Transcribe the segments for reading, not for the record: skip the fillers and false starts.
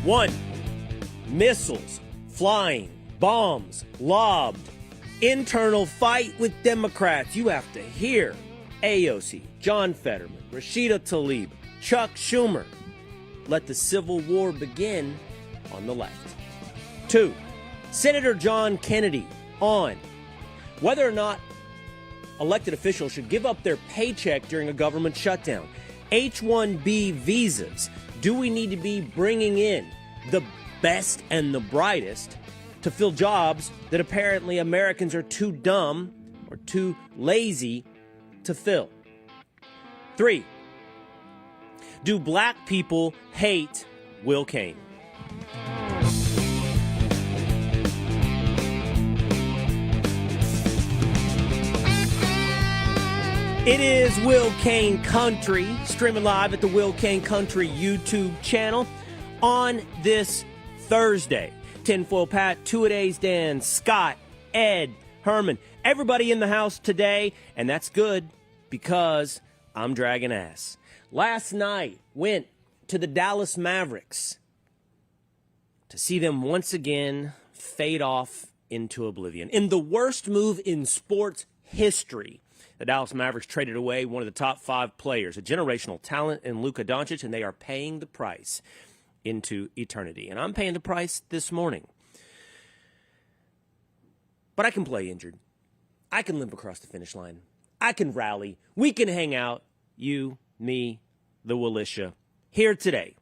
1. Missiles flying, bombs lobbed, internal fight with Democrats. You have to hear AOC, John Fetterman, Rashida Tlaib, Chuck Schumer. Let the Civil War begin on the left. 2. Senator John Kennedy on whether or not elected officials should give up their paycheck during a government shutdown. H-1B visas. Do we need to be bringing in the best and the brightest to fill jobs that apparently Americans are too dumb or too lazy to fill? 3. Do black people hate Will Cain? It is Will Cain Country, streaming live at the Will Cain Country YouTube channel on this Thursday. Tinfoil Pat, Two-A-Days Dan, Scott, Ed, Herman, everybody in the house today, and that's good because I'm dragging ass. Last night, went to the Dallas Mavericks to see them once again fade off into oblivion. In the worst move in sports history, the Dallas Mavericks traded away one of the top 5 players, a generational talent in Luka Doncic, and they are paying the price into eternity. And I'm paying the price this morning. But I can play injured. I can limp across the finish line. I can rally. We can hang out. You, me, the Willisha, here today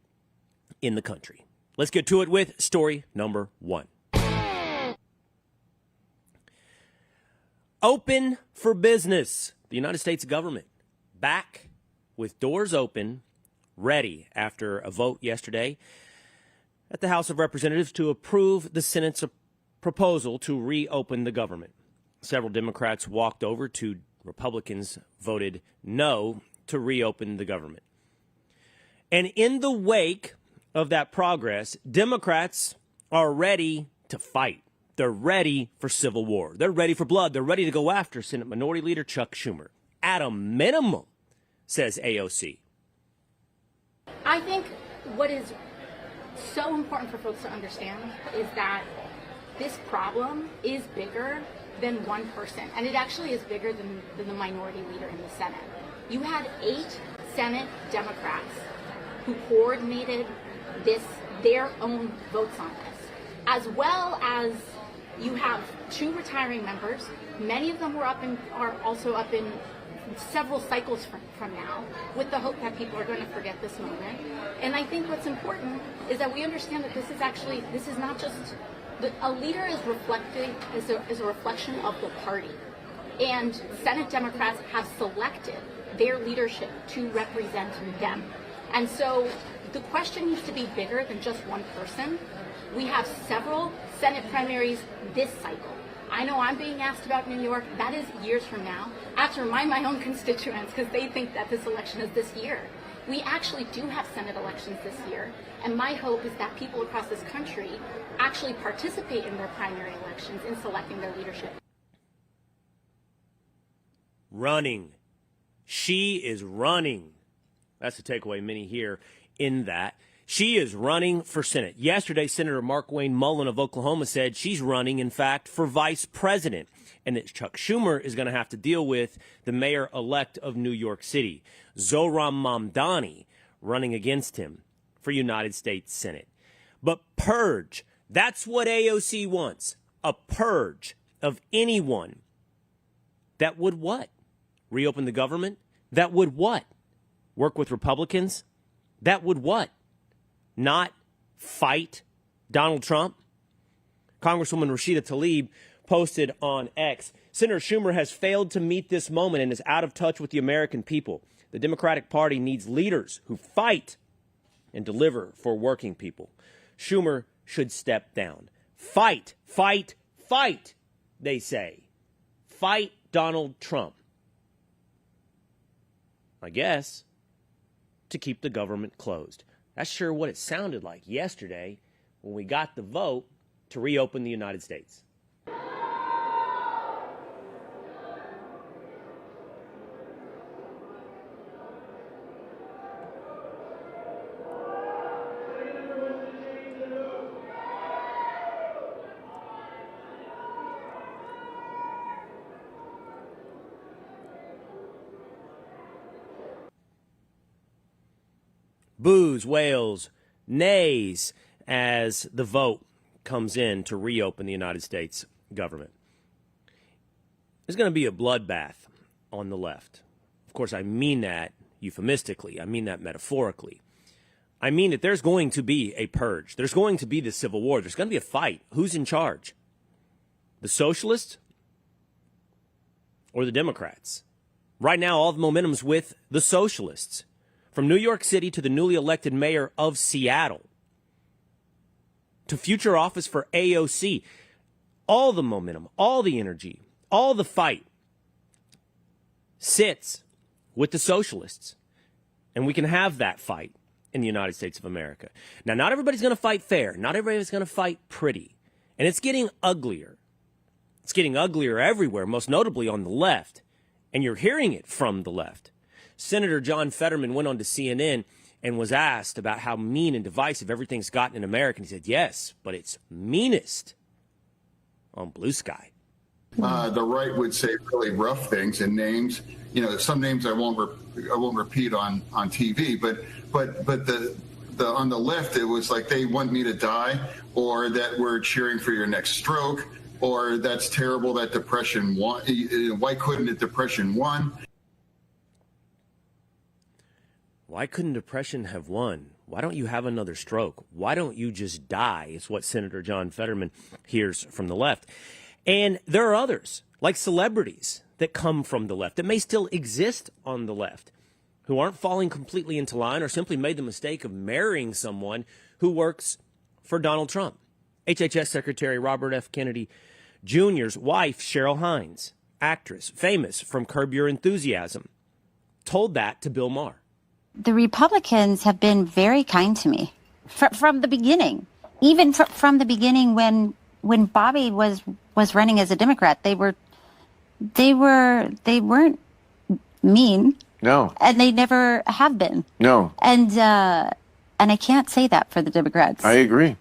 in the country. Let's get to it with story number 1. Open for business. The United States government back with doors open, ready after a vote yesterday at the House of Representatives to approve the Senate's proposal to reopen the government. Several Democrats walked over to Republicans voted no to reopen the government. And in the wake of that progress, Democrats are ready to fight. They're ready for civil war. They're ready for blood. They're ready to go after Senate Minority Leader Chuck Schumer. At a minimum, says AOC. I think what is so important for folks to understand is that this problem is bigger than one person. And it actually is bigger than the minority leader in the Senate. You had 8 Senate Democrats who coordinated their own votes on this, as well as you have 2 retiring members. Many of them are also up in several cycles from now, with the hope that people are going to forget this moment. And I think what's important is that we understand that this is not just a leader is a reflection of the party, and Senate Democrats have selected their leadership to represent them. And so the question needs to be bigger than just one person. We have several Senate primaries this cycle. I know I'm being asked about New York. That is years from now. I have to remind my own constituents because they think that this election is this year. We actually do have Senate elections this year, and my hope is that people across this country actually participate in their primary elections in selecting their leadership. Running. She is running. That's the takeaway many hear in that. She is running for Senate. Yesterday, Senator Markwayne Mullin of Oklahoma said she's running, in fact, for vice president, and that Chuck Schumer is going to have to deal with the mayor-elect of New York City, Zohran Mamdani, running against him for United States Senate. But purge, that's what AOC wants, a purge of anyone that would what? Reopen the government? That would what? Work with Republicans? That would what? Not fight Donald Trump? Congresswoman Rashida Tlaib posted on X, Senator Schumer has failed to meet this moment and is out of touch with the American people. The Democratic Party needs leaders who fight and deliver for working people. Schumer should step down. Fight, fight, fight, they say. Fight Donald Trump. I guess to keep the government closed. That's sure what it sounded like yesterday when we got the vote to reopen the United States. boos, wails, nays as the vote comes in to reopen the United States government. There's going to be a bloodbath on the left. Of course, I mean that euphemistically. I mean that metaphorically. I mean that there's going to be a purge. There's going to be this civil war. There's going to be a fight. Who's in charge? The socialists or the Democrats? Right now, all the momentum's with the socialists. From New York City to the newly elected mayor of Seattle to future office for AOC, all the momentum, all the energy, all the fight sits with the socialists. And we can have that fight in the United States of America. Now, not everybody's going to fight fair. Not everybody's going to fight pretty. And it's getting uglier. It's getting uglier everywhere, most notably on the left. And you're hearing it from the left. Senator John Fetterman went on to CNN and was asked about how mean and divisive everything's gotten in America. And he said, yes, but it's meanest on Blue Sky. The right would say really rough things and names. You know, some names I won't repeat on TV. But the on the left, it was like they want me to die, or that we're cheering for your next stroke, or that's terrible that depression won. Why couldn't the depression won? Why couldn't depression have won? Why don't you have another stroke? Why don't you just die? Is what Senator John Fetterman hears from the left. And there are others, like celebrities, that come from the left, that may still exist on the left, who aren't falling completely into line or simply made the mistake of marrying someone who works for Donald Trump. HHS Secretary Robert F. Kennedy Jr.'s wife, Cheryl Hines, actress, famous from Curb Your Enthusiasm, told that to Bill Maher. The Republicans have been very kind to me from the beginning, even from the beginning when Bobby was running as a Democrat. They weren't mean. No. And they never have been. No. And I can't say that for the Democrats. I agree.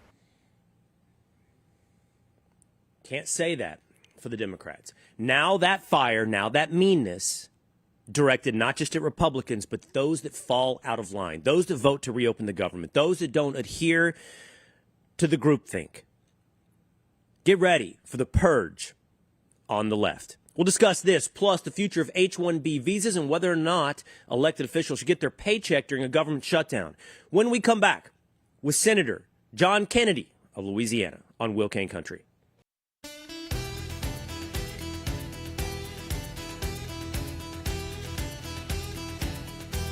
Can't say that for the Democrats. Now that fire, now that meanness directed not just at Republicans, but those that fall out of line, those that vote to reopen the government, those that don't adhere to the groupthink. Get ready for the purge on the left. We'll discuss this, plus the future of H-1B visas and whether or not elected officials should get their paycheck during a government shutdown. When we come back with Senator John Kennedy of Louisiana on Will Cain Country.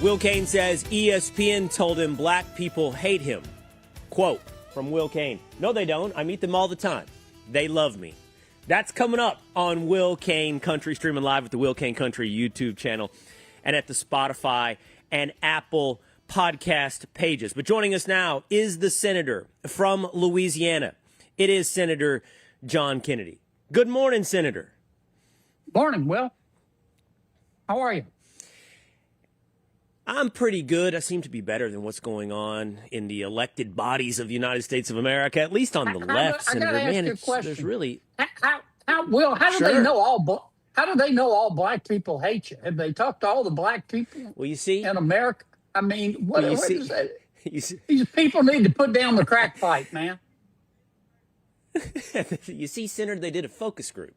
Will Cain says ESPN told him black people hate him. Quote from Will Cain. No, they don't. I meet them all the time. They love me. That's coming up on Will Cain Country, streaming live at the Will Cain Country YouTube channel and at the Spotify and Apple podcast pages. But joining us now is the senator from Louisiana. It is Senator John Kennedy. Good morning, Senator. Morning, Will. How are you? I'm pretty good. I seem to be better than what's going on in the elected bodies of the United States of America, at least on the left, Senator. Man, there's really Will, how do Sure. they know how do they know all black people hate you? Have they talked to all the black people Well, you see, in America? I mean, what Well, you see- is that? you see, These people need to put down the crack pipe, man. you see, Senator, they did a focus group.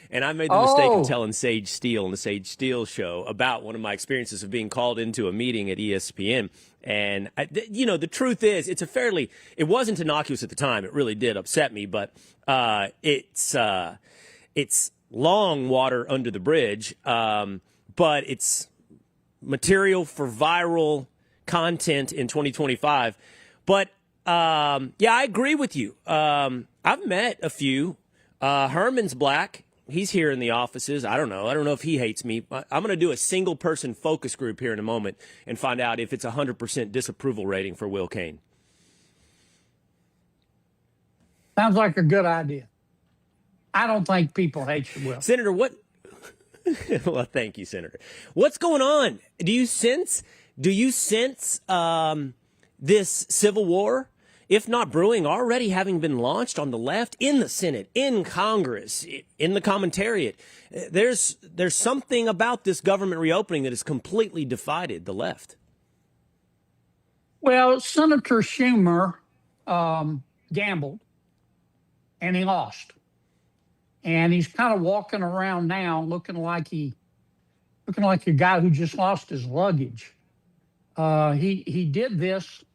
And I made the mistake Oh. of telling Sage Steele on the Sage Steele show about one of my experiences of being called into a meeting at ESPN. And, the truth is, it wasn't innocuous at the time. It really did upset me, but it's long water under the bridge. But it's material for viral content in 2025. But, I agree with you. I've met a few. Herman's black. He's here in the offices. I don't know if he hates me. I'm going to do a single person focus group here in a moment and find out if it's 100% disapproval rating for Will Cain. Sounds like a good idea. I don't think people hate you, Will. Senator, what? Well, thank you, Senator. What's going on? Do you sense this civil war, if not brewing, already having been launched on the left, in the Senate, in Congress, in the commentariat? There's something about this government reopening that has completely divided the left. Well, Senator Schumer gambled and he lost. And he's kind of walking around now looking like a guy who just lost his luggage. He did this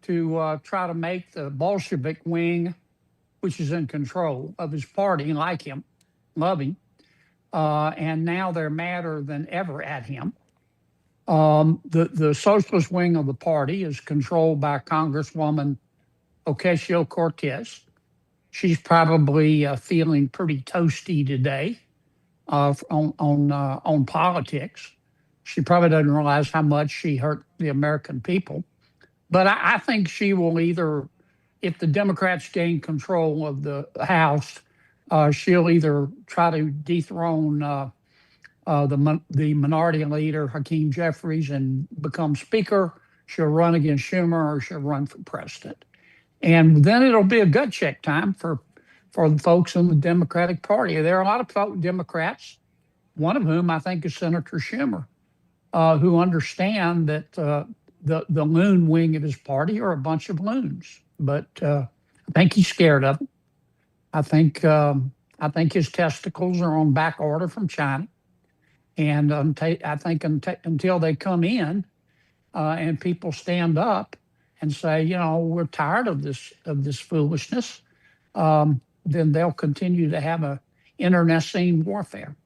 to try to make the Bolshevik wing, which is in control of his party, like him, love him. And now they're madder than ever at him. The socialist wing of the party is controlled by Congresswoman Ocasio-Cortez. She's probably feeling pretty toasty today on politics. She probably doesn't realize how much she hurt the American people. But I think she will either, if the Democrats gain control of the House, she'll either try to dethrone the minority leader, Hakeem Jeffries, and become Speaker. She'll run against Schumer, or she'll run for president. And then it'll be a gut check time for the folks in the Democratic Party. There are a lot of Democrats, one of whom I think is Senator Schumer, who understand that the loon wing of his party are a bunch of loons. But I think he's scared of them. I think his testicles are on back order from China. And I think until they come in and people stand up and say, we're tired of this foolishness, then they'll continue to have a internecine warfare.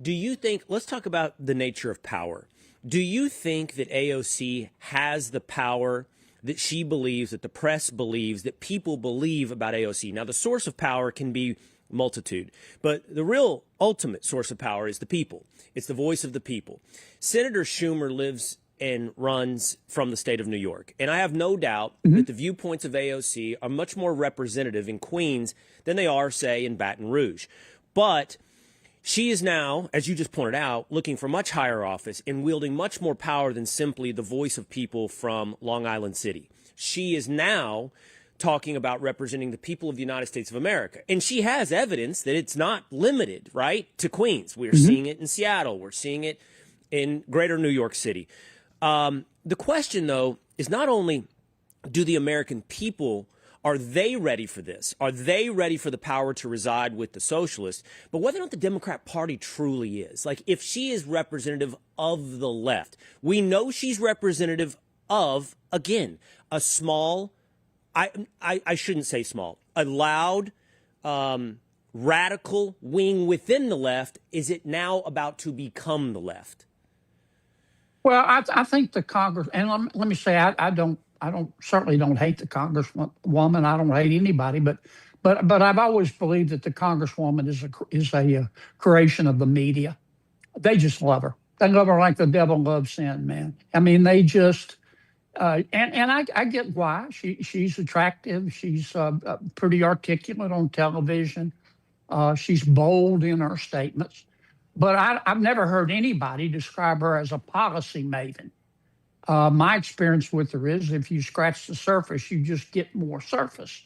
Do you think, let's talk about the nature of power. Do you think that AOC has the power that she believes, that the press believes, that people believe about AOC? Now, the source of power can be multitude, but the real ultimate source of power is the people. It's the voice of the people. Senator Schumer lives and runs from the state of New York. And I have no doubt that the viewpoints of AOC are much more representative in Queens than they are, say, in Baton Rouge. But she is now, as you just pointed out, looking for much higher office and wielding much more power than simply the voice of people from Long Island City. She is now talking about representing the people of the United States of America. And she has evidence that it's not limited, right, to Queens. We're seeing it in Seattle. We're seeing it in greater New York City. The question, though, is not only do the American people, are they ready for this? Are they ready for the power to reside with the socialists? But whether or not the Democrat Party truly is. Like, if she is representative of the left, we know she's representative of, again, a small, I shouldn't say small, a loud, radical wing within the left. Is it now about to become the left? Well, I think the Congress, and let me say, I certainly don't hate the Congresswoman. I don't hate anybody, but I've always believed that the Congresswoman is a creation of the media. They just love her. They love her like the devil loves sin, man. I mean, they just, and I get why. She's attractive. She's pretty articulate on television. She's bold in her statements. But I've never heard anybody describe her as a policy maven. My experience with her is if you scratch the surface, you just get more surface.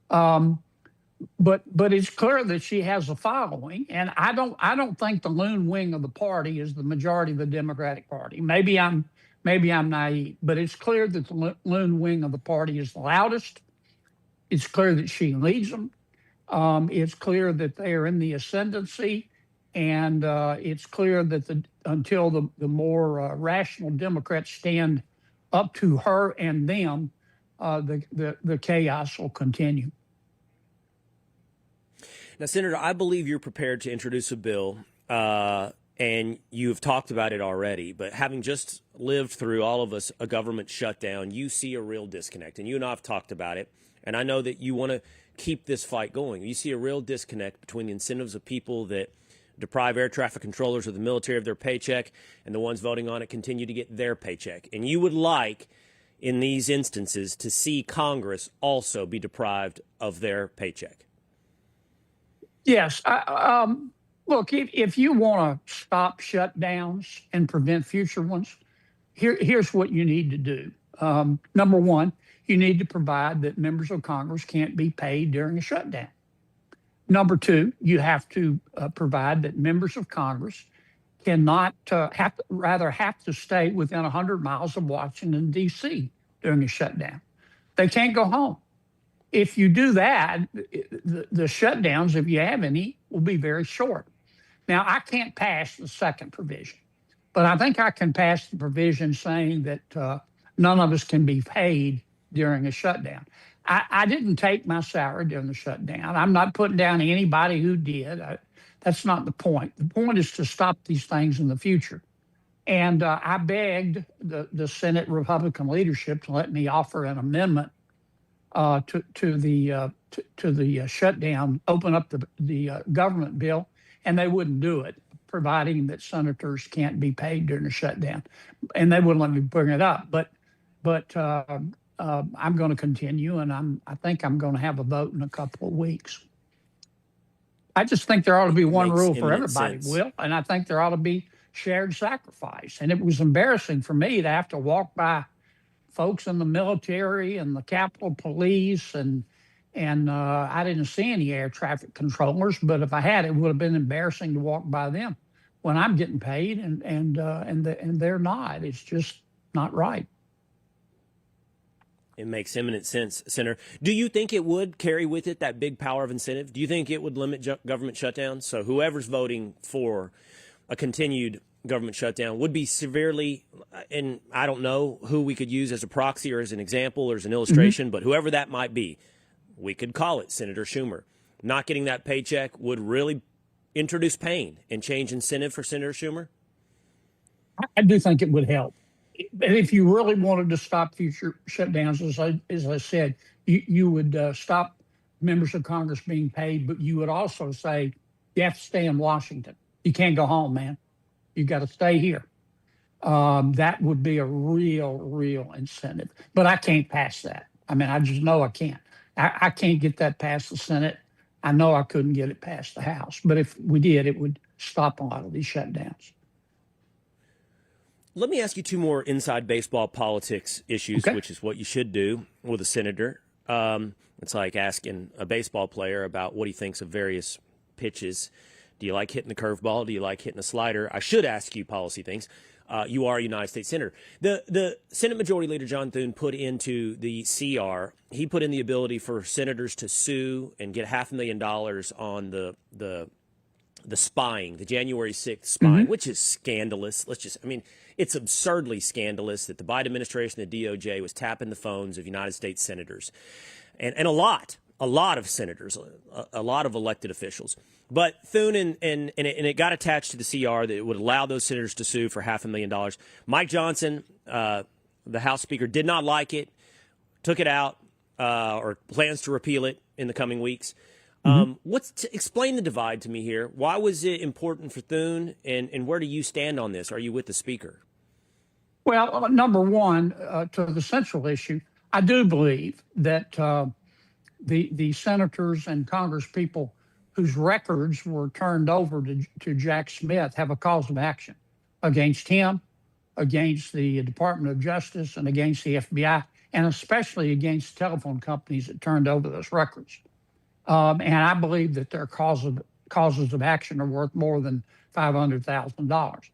But it's clear that she has a following, and I don't think the loon wing of the party is the majority of the Democratic Party. Maybe I'm naive, but it's clear that the loon wing of the party is the loudest. It's clear that she leads them. It's clear that they are in the ascendancy. And it's clear that until the more rational Democrats stand up to her and them, the chaos will continue. Now, Senator, I believe you're prepared to introduce a bill, and you've talked about it already. But having just lived through, all of us, a government shutdown, you see a real disconnect. And you and I have talked about it. And I know that you want to keep this fight going. You see a real disconnect between the incentives of people that deprive air traffic controllers or the military of their paycheck, and the ones voting on it continue to get their paycheck. And you would like, in these instances, to see Congress also be deprived of their paycheck. Yes. Look, if you want to stop shutdowns and prevent future ones, here's what you need to do. Number one, you need to provide that members of Congress can't be paid during a shutdown. Number two, you have to provide that members of Congress cannot have to stay within 100 miles of Washington, D.C. during a shutdown. They can't go home. If you do that, the shutdowns, if you have any, will be very short. Now, I can't pass the second provision, but I think I can pass the provision saying that none of us can be paid during a shutdown. I didn't take my salary during the shutdown. I'm not putting down anybody who did. That's not the point. The point is to stop these things in the future. And I begged the Senate Republican leadership to let me offer an amendment to the shutdown, open up the government bill, and they wouldn't do it, providing that senators can't be paid during the shutdown, and they wouldn't let me bring it up. But I'm going to continue, and I think I'm going to have a vote in a couple of weeks. I just think there ought to be one rule for everybody, Will, and I think there ought to be shared sacrifice. And it was embarrassing for me to have to walk by folks in the military and the Capitol Police, and I didn't see any air traffic controllers, but if I had, it would have been embarrassing to walk by them when I'm getting paid, and they're not. It's just not right. It makes eminent sense, Senator. Do you think it would carry with it that big power of incentive? Do you think it would limit government shutdowns? So whoever's voting for a continued government shutdown would be severely, and I don't know who we could use as a proxy or as an example or as an illustration, but whoever that might be, we could call it Senator Schumer. Not getting that paycheck would really introduce pain and change incentive for Senator Schumer? I do think it would help. And if you really wanted to stop future shutdowns, as I said, you would stop members of Congress being paid, but you would also say, you have to stay in Washington. You can't go home, man. You got to stay here. That would be a real incentive. But I can't pass that. I mean, I just know I can't. I can't get that past the Senate. I know I couldn't get it past the House. But if we did, it would stop a lot of these shutdowns. Let me ask you two more inside baseball politics issues, Okay. which is what you should do with a senator. It's like asking a baseball player about what he thinks of various pitches. Do you like hitting the curveball? Do you like hitting a slider? I should ask you policy things. You are a United States Senator. The Senate Majority Leader John Thune put into the CR, he put in the ability for senators to sue and get $500,000 on the spying, the January 6th spying, which is scandalous. It's absurdly scandalous that the Biden administration, the DOJ, was tapping the phones of United States senators and a lot of senators, a lot of elected officials. But Thune and it got attached to the CR that it would allow those senators to sue for $500,000. Mike Johnson, the House Speaker, did not like it, took it out, or plans to repeal it in the coming weeks. Explain the divide to me here. Why was it important for Thune, and where do you stand on this? Are you with the Speaker? Well, number one, to the central issue, I do believe that the senators and Congress people whose records were turned over to Jack Smith have a cause of action against him, against the Department of Justice, and against the FBI, and especially against telephone companies that turned over those records. And I believe that their causes of action are worth more than $500,000.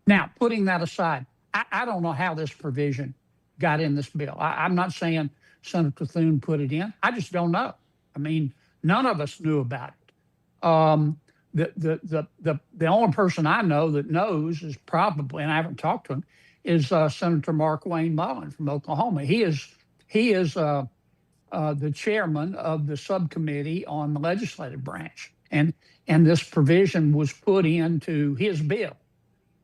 Now, putting that aside, I don't know how this provision got in this bill. I'm not saying Senator Thune put it in. I just don't know. I mean, none of us knew about it. The only person I know that knows is probably, and I haven't talked to him, is Senator Mark Wayne Mullin from Oklahoma. He is the chairman of the subcommittee on the legislative branch, and this provision was put into his bill.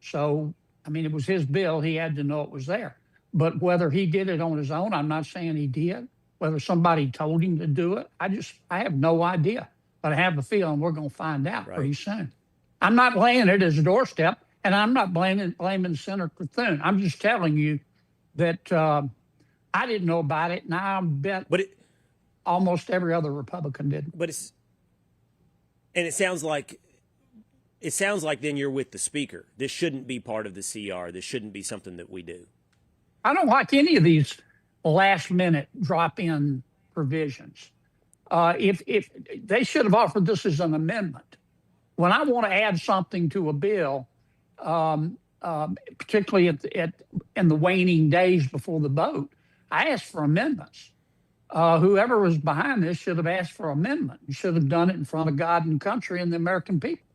So, I mean, it was his bill. He had to know it was there. But whether he did it on his own, I'm not saying he did. Whether somebody told him to do it, I have no idea. But I have a feeling we're going to find out pretty soon. I'm not laying it as a doorstep, and I'm not blaming Senator Thune. I'm just telling you that I didn't know about it, and I bet almost every other Republican didn't. It sounds like then you're with the Speaker. This shouldn't be part of the CR. This shouldn't be something that we do. I don't like any of these last-minute drop-in provisions. If they should have offered this as an amendment. When I want to add something to a bill, particularly in the waning days before the vote, I asked for amendments. Whoever was behind this should have asked for amendment. You should have done it in front of God and country and the American people.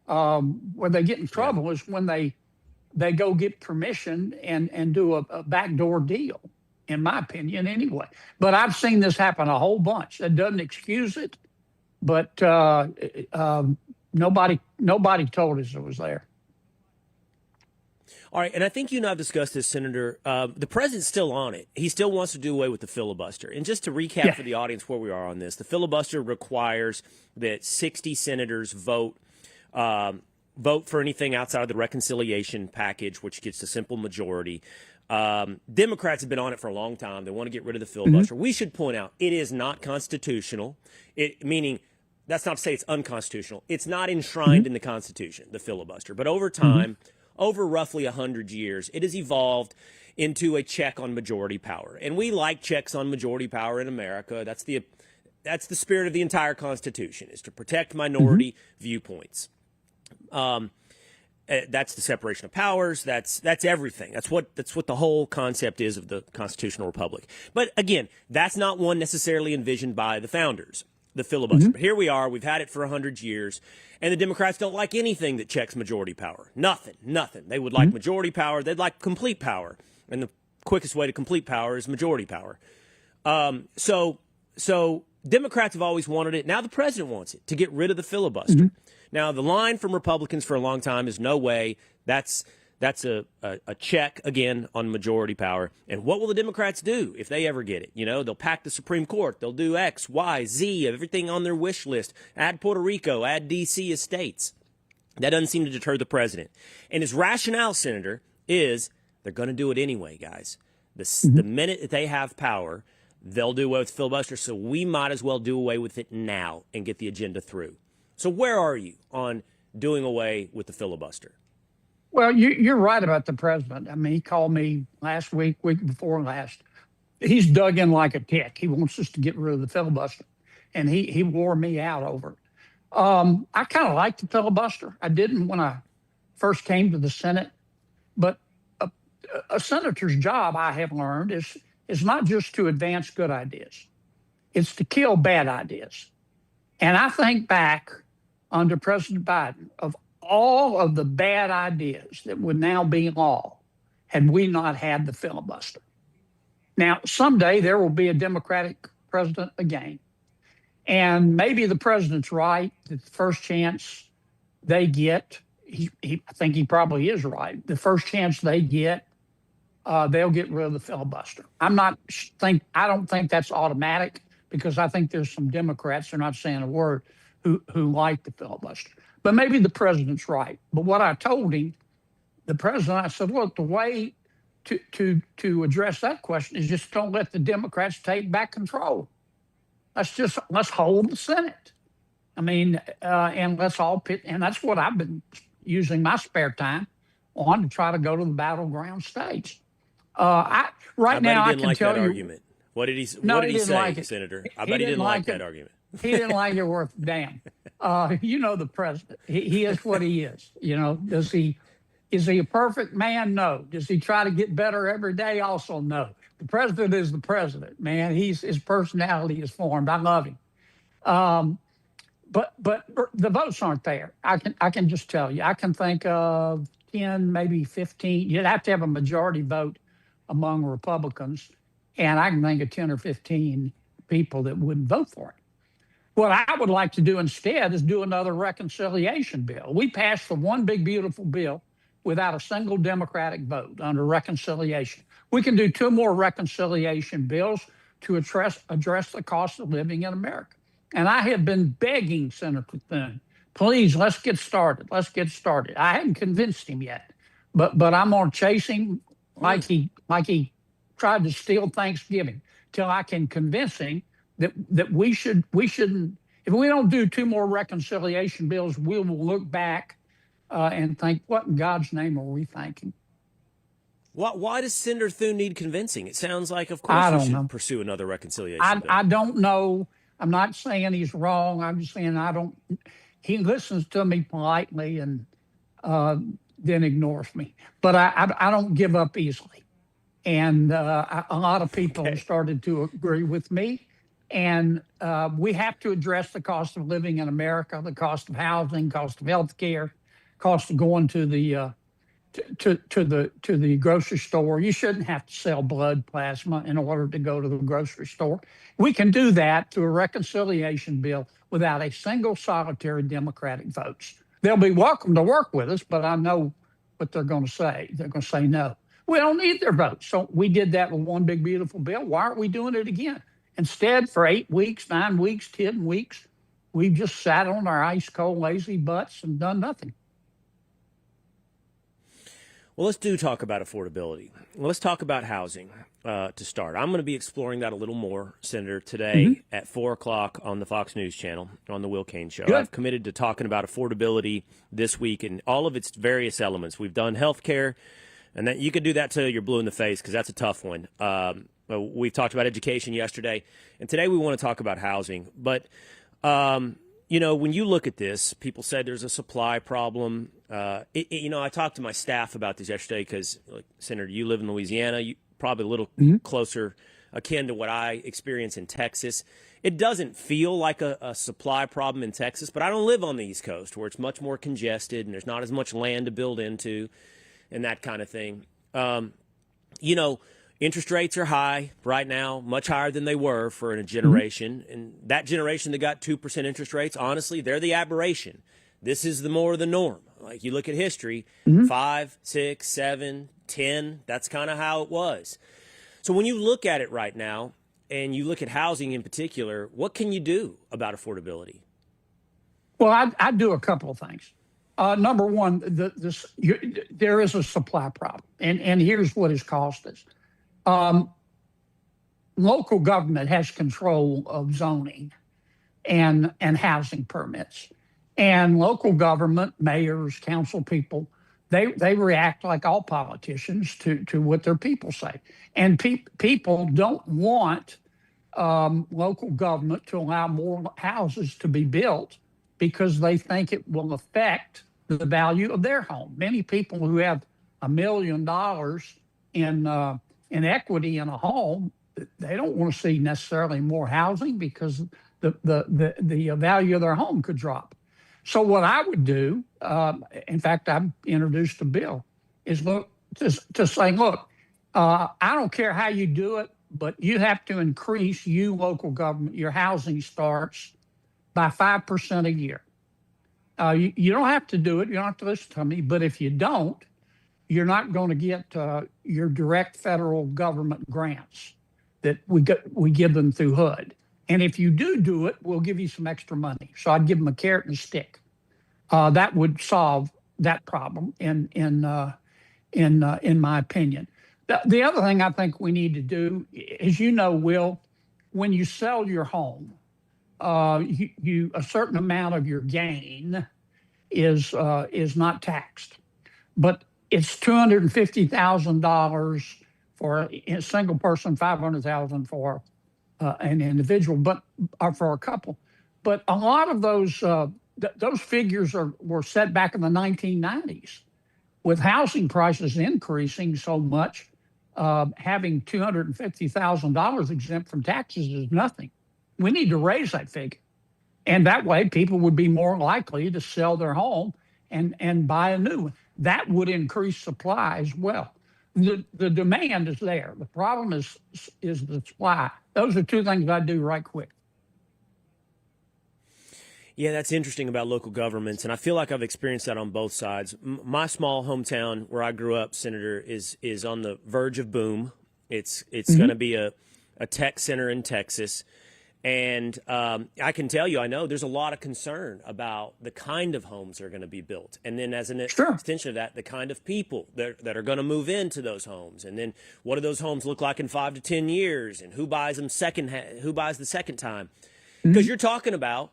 Where they get in trouble is when they go get permission and do a backdoor deal, in my opinion, anyway. But I've seen this happen a whole bunch. That doesn't excuse it, but nobody told us it was there. All right, and I think you and I have discussed this, Senator. The president's still on it. He still wants to do away with the filibuster. And just to recap for the audience where we are on this, the filibuster requires that 60 senators vote for anything outside of the reconciliation package, which gets a simple majority. Democrats have been on it for a long time. They want to get rid of the filibuster. We should point out it is not constitutional, meaning that's not to say it's unconstitutional. It's not enshrined in the Constitution, the filibuster. But over time, over roughly 100 years, it has evolved into a check on majority power. And we like checks on majority power in America. That's the spirit of the entire Constitution, is to protect minority viewpoints. That's the separation of powers. That's everything. That's what the whole concept is of the constitutional republic. But again, that's not one necessarily envisioned by the founders, the filibuster. But here we are. We've had it for 100 years. And the Democrats don't like anything that checks majority power. Nothing. They would like majority power. They'd like complete power. And the quickest way to complete power is majority power. So Democrats have always wanted it. Now the president wants it, to get rid of the filibuster. Now, the line from Republicans for a long time is no way. That's a check, again, on majority power. And what will the Democrats do if they ever get it? You know, they'll pack the Supreme Court. They'll do X, Y, Z, everything on their wish list. Add Puerto Rico, add D.C. as states. That doesn't seem to deter the president. And his rationale, Senator, is they're going to do it anyway, guys. The minute that they have power, they'll do away with filibuster, so we might as well do away with it now and get the agenda through. So where are you on doing away with the filibuster? Well, you're right about the president. I mean, he called me last week before last. He's dug in like a tick. He wants us to get rid of the filibuster, and he wore me out over it. I kind of like the filibuster. I didn't when I first came to the Senate, but a senator's job, I have learned, is not just to advance good ideas. It's to kill bad ideas. And I think back under President Biden of all of the bad ideas that would now be law had we not had the filibuster. Now, someday there will be a Democratic president again. And maybe the president's right that the first chance they get, I think he probably is right, the first chance they get, they'll get rid of the filibuster. I don't think that's automatic, because I think there's some Democrats, they're not saying a word, who like the filibuster. But maybe the president's right. But what I told him, the president, I said, look, the way to address that question is just don't let the Democrats take back control. Let's hold the Senate. I mean, and let's all pit, and that's what I've been using my spare time on, to try to go to the battleground states. I bet he didn't like that argument. What did he say, like Senator? I bet he didn't like that argument. He didn't like it worth a damn. You know the president. He is what he is. You know, is he a perfect man? No. Does he try to get better every day? Also, no. The president is the president, man. His personality is formed. I love him. But the votes aren't there. I can just tell you. I can think of 10, maybe 15. You'd have to have a majority vote among Republicans, and I can think of 10 or 15 people that wouldn't vote for it. What I would like to do instead is do another reconciliation bill. We passed the one big, beautiful bill without a single Democratic vote under reconciliation. We can do 2 more reconciliation bills to address the cost of living in America. And I have been begging Senator Thune, please, let's get started. Let's get started. I haven't convinced him yet, but I'm going to chase him like he tried to steal Thanksgiving till I can convince him that we shouldn't, if we don't do 2 more reconciliation bills, we will look back and think, what in God's name are we thinking? Why does Senator Thune need convincing? It sounds like, of course, we should pursue another reconciliation bill. I don't know. I'm not saying he's wrong. I'm just saying he listens to me politely, and then ignores me. But I don't give up easily. And a lot of people have started to agree with me. And we have to address the cost of living in America, the cost of housing, cost of health care, cost of going to the to the grocery store. You shouldn't have to sell blood plasma in order to go to the grocery store. We can do that through a reconciliation bill without a single solitary Democratic votes. They'll be welcome to work with us, but I know what they're going to say. They're going to say no. We don't need their votes. So we did that with one big, beautiful bill. Why aren't we doing it again? Instead, for 8 weeks, 9 weeks, 10 weeks, we've just sat on our ice cold, lazy butts and done nothing. Well, let's talk about affordability. Let's talk about housing to start. I'm going to be exploring that a little more, Senator, today at 4 o'clock on the Fox News channel on the Will Cain Show. Good. I've committed to talking about affordability this week and all of its various elements. We've done health care, and that you could do that till you're blue in the face because that's a tough one. We've talked about education yesterday, and today we want to talk about housing. But, you know, when you look at this, people said there's a supply problem. You know, I talked to my staff about this yesterday because, like, Senator, you live in Louisiana. You probably a little closer akin to what I experience in Texas. It doesn't feel like a supply problem in Texas, but I don't live on the East Coast where it's much more congested and there's not as much land to build into and that kind of thing. You know, interest rates are high right now, much higher than they were for a generation. And that generation that got 2% interest rates, honestly, they're the aberration. This is more the norm. Like you look at history, 5, 6, 7, 10, that's kind of how it was. So when you look at it right now and you look at housing in particular, what can you do about affordability? Well, I do a couple of things. Number one, there is a supply problem, and here's what has caused us. Local government has control of zoning and housing permits. And local government, mayors, council people, they react like all politicians to what their people say. And people don't want local government to allow more houses to be built because they think it will affect the value of their home. Many people who have $1 million in equity in a home, they don't want to see necessarily more housing because the value of their home could drop. So what I would do, in fact, I've introduced a bill, is to say, look, I don't care how you do it, but you have to increase local government, your housing starts by 5% a year. You don't have to do it. You don't have to listen to me. But if you don't, you're not going to get your direct federal government grants that we give them through HUD. And if you do it, we'll give you some extra money. So I'd give them a carrot and a stick. That would solve that problem, in my opinion. The other thing I think we need to do, as you know, Will, when you sell your home, a certain amount of your gain is not taxed, but it's $250,000 for a single person, $500,000 for an individual, but for a couple. But a lot of those figures were set back in the 1990s. With housing prices increasing so much, having $250,000 exempt from taxes is nothing. We need to raise that figure. And that way people would be more likely to sell their home and buy a new one. That would increase supply as well. The demand is there. The problem is the supply. Those are two things I do right quick. Yeah, that's interesting about local governments, and I feel like I've experienced that on both sides. My small hometown where I grew up, Senator, is on the verge of boom. It's going to be a tech center in Texas. And I can tell you, I know there's a lot of concern about the kind of homes that are going to be built. And then as an extension of that, the kind of people that are going to move into those homes. And then what do those homes look like in 5 to 10 years? And who buys them who buys the second time? Because you're talking about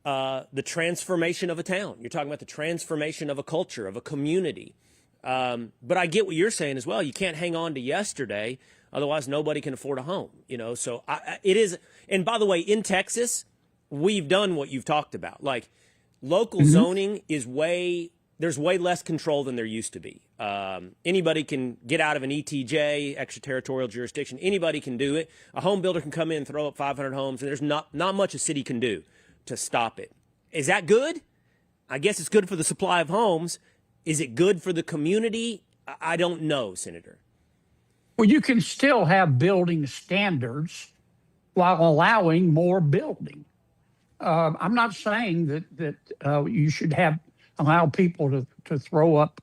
the transformation of a town. You're talking about the transformation of a culture, of a community. But I get what you're saying as well. You can't hang on to yesterday. Otherwise, nobody can afford a home, you know. So it is. And by the way, in Texas, we've done what you've talked about. Like local zoning is way there's way less control than there used to be. Anybody can get out of an ETJ, extraterritorial jurisdiction. Anybody can do it. A home builder can come in and throw up 500 homes, and there's not much a city can do to stop it. Is that good? I guess it's good for the supply of homes. Is it good for the community? I don't know, Senator. Well, you can still have building standards while allowing more building. I'm not saying that you should allow people to throw up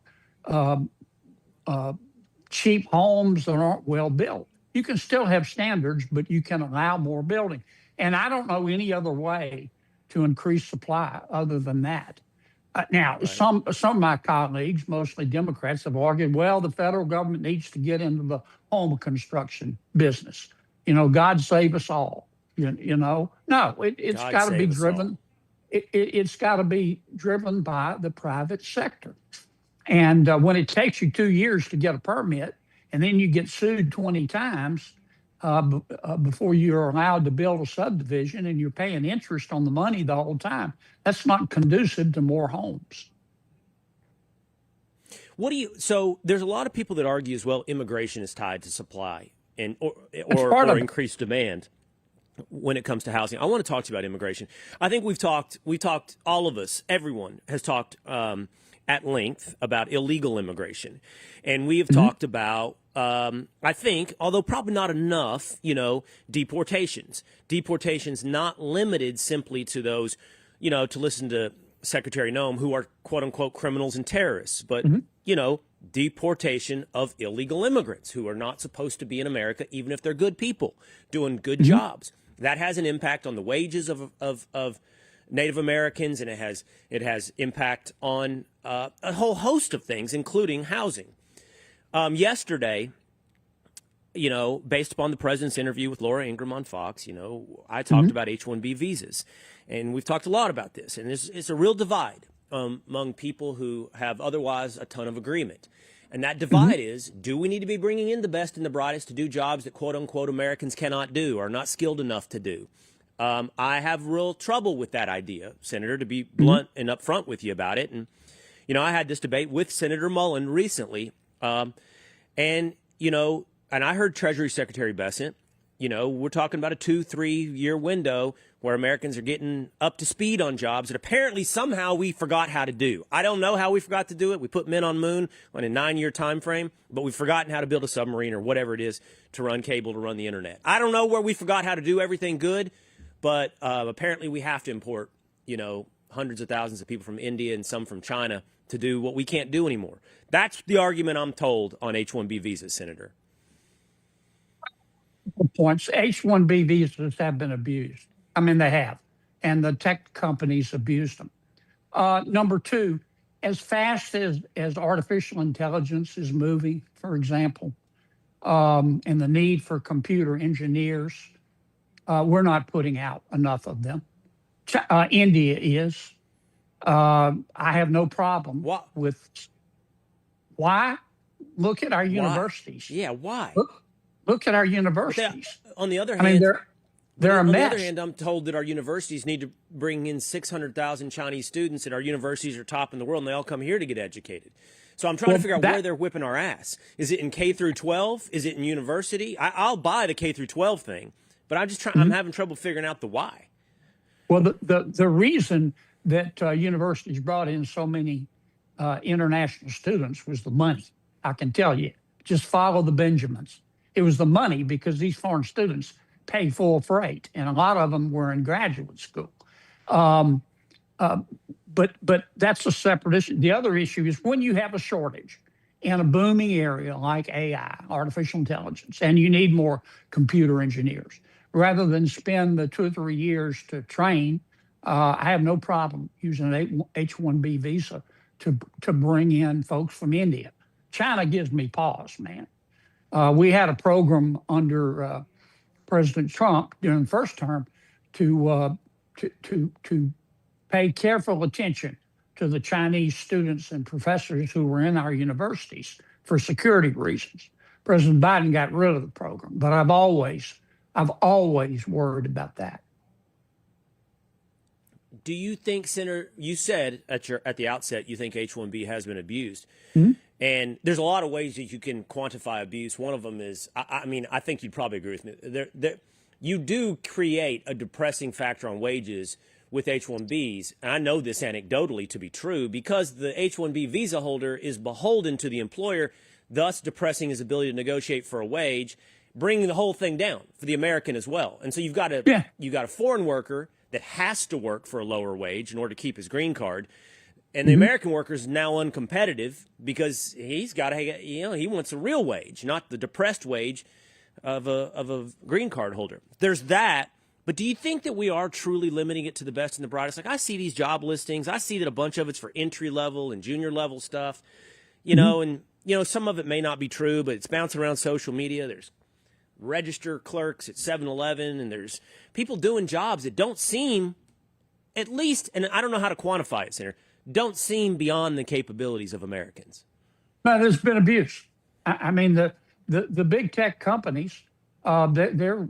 cheap homes that aren't well built. You can still have standards, but you can allow more building. And I don't know any other way to increase supply other than that. Now, right. Some of my colleagues, mostly Democrats, have argued, well, the federal government needs to get into the home construction business. God save us all. No, it's got to be driven. It's got to be driven by the private sector. And when it takes you 2 years to get a permit, and then you get sued 20 times before you're allowed to build a subdivision, and you're paying interest on the money the whole time, that's not conducive to more homes. So there's a lot of people that argue as well, immigration is tied to supply or increased demand when it comes to housing. I want to talk to you about immigration. I think we've talked, all of us, everyone has talked at length about illegal immigration. And we have talked about, I think, although probably not enough, deportations. Deportations not limited simply to those, to listen to Secretary Noem, who are quote unquote criminals and terrorists, but, deportation of illegal immigrants who are not supposed to be in America, even if they're good people doing good jobs. That has an impact on the wages of Native Americans, and it has impact on a whole host of things, including housing. Yesterday, based upon the president's interview with Laura Ingraham on Fox, I talked about H-1B visas, and we've talked a lot about this, and it's a real divide among people who have otherwise a ton of agreement. And that divide is, do we need to be bringing in the best and the brightest to do jobs that quote unquote Americans cannot do or are not skilled enough to do? I have real trouble with that idea, Senator, to be blunt and upfront with you about it. And, I had this debate with Senator Mullen recently. And I heard Treasury Secretary Bessent, we're talking about a 2-3 year window where Americans are getting up to speed on jobs that apparently somehow we forgot how to do. I don't know how we forgot to do it. We put men on moon on a 9-year time frame, but we've forgotten how to build a submarine or whatever it is to run cable, to run the internet. I don't know where we forgot how to do everything good, but apparently we have to import, hundreds of thousands of people from India and some from China to do what we can't do anymore. That's the argument I'm told on H-1B visas, Senator. Points. H-1B visas have been abused. I mean, they have. And the tech companies abused them. Number two, as fast as artificial intelligence is moving, for example, and the need for computer engineers, we're not putting out enough of them. India is. I have no problem with. Why? Look at our universities. Yeah, why? Look at our universities. On the other hand, they're a mess. On the other hand, I'm told that our universities need to bring in 600,000 Chinese students, and our universities are top in the world, and they all come here to get educated. So I'm trying to figure out where they're whipping our ass. Is it in K through 12? Is it in university? I'll buy the K through 12 thing, but I'm having trouble figuring out the why. Well, the reason that universities brought in so many international students was the money. I can tell you, just follow the Benjamins. It was the money, because these foreign students pay full freight, and a lot of them were in graduate school. But that's a separate issue. The other issue is when you have a shortage in a booming area like AI, artificial intelligence, and you need more computer engineers, rather than spend the 2 or 3 years to train, I have no problem using an H-1B visa to bring in folks from India. China gives me pause, man. We had a program under President Trump during the first term to pay careful attention to the Chinese students and professors who were in our universities for security reasons. President Biden got rid of the program, but I've always worried about that. Do you think, Senator, you said at the outset you think H-1B has been abused. And there's a lot of ways that you can quantify abuse. One of them is, I mean, I think you'd probably agree with me. You do create a depressing factor on wages with H-1Bs. And I know this anecdotally to be true because the H-1B visa holder is beholden to the employer, thus depressing his ability to negotiate for a wage, bringing the whole thing down for the American as well. And so you've got a foreign worker that has to work for a lower wage in order to keep his green card. And the American worker is now uncompetitive because he's got to, he wants a real wage, not the depressed wage of a green card holder. There's that. But do you think that we are truly limiting it to the best and the brightest? Like I see these job listings. I see that a bunch of it's for entry level and junior level stuff, and, some of it may not be true, but it's bouncing around social media. There's register clerks at 7-Eleven, and there's people doing jobs that don't seem, at least, and I don't know how to quantify it, Senator, don't seem beyond the capabilities of Americans. But there's been abuse. I mean, the big tech companies, they're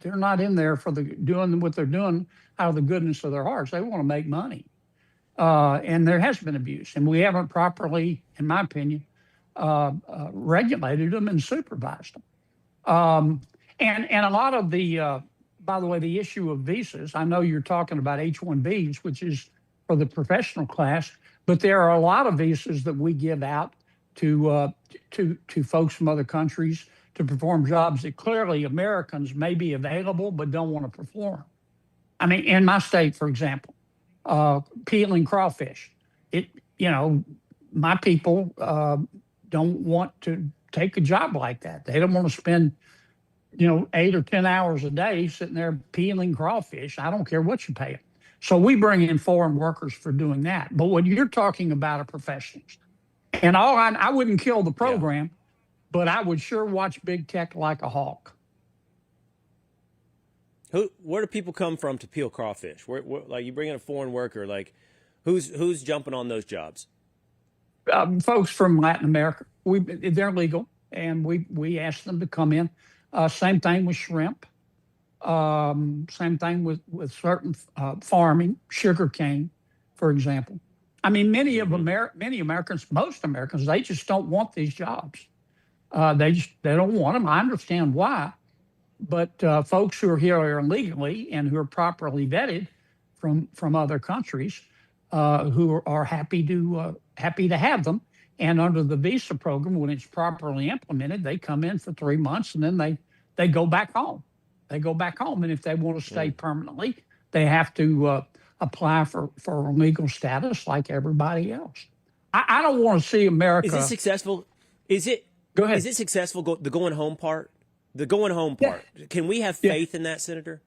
not in there for doing what they're doing out of the goodness of their hearts. They want to make money, and there has been abuse, and we haven't properly, in my opinion, regulated them and supervised them. And a lot of by the way, the issue of visas, I know you're talking about H-1Bs, which is for the professional class, but there are a lot of visas that we give out to folks from other countries to perform jobs that clearly Americans may be available but don't want to perform. I mean, in my state, for example, peeling crawfish. My people don't want to take a job like that. They don't want to spend, 8 or 10 hours a day sitting there peeling crawfish. I don't care what you pay them. So we bring in foreign workers for doing that. But what you're talking about are professionals. And I wouldn't kill the program, but I would sure watch big tech like a hawk. Where do people come from to peel crawfish? Where like you bring in a foreign worker, like who's jumping on those jobs? Folks from Latin America. They're legal, and we ask them to come in. Same thing with shrimp. Same thing with certain farming, sugar cane, for example. I mean, many Americans, most Americans, they just don't want these jobs. They don't want them. I understand why, but folks who are here illegally and who are properly vetted from other countries, who are happy to have them. And under the visa program, when it's properly implemented, they come in for 3 months and then they go back home. They go back home. And if they want to stay permanently, they have to apply for legal status like everybody else. I don't want to see America. Is it successful? Go ahead. Is it successful, the going home part? The going home part. Yeah. Can we have faith in that, Senator?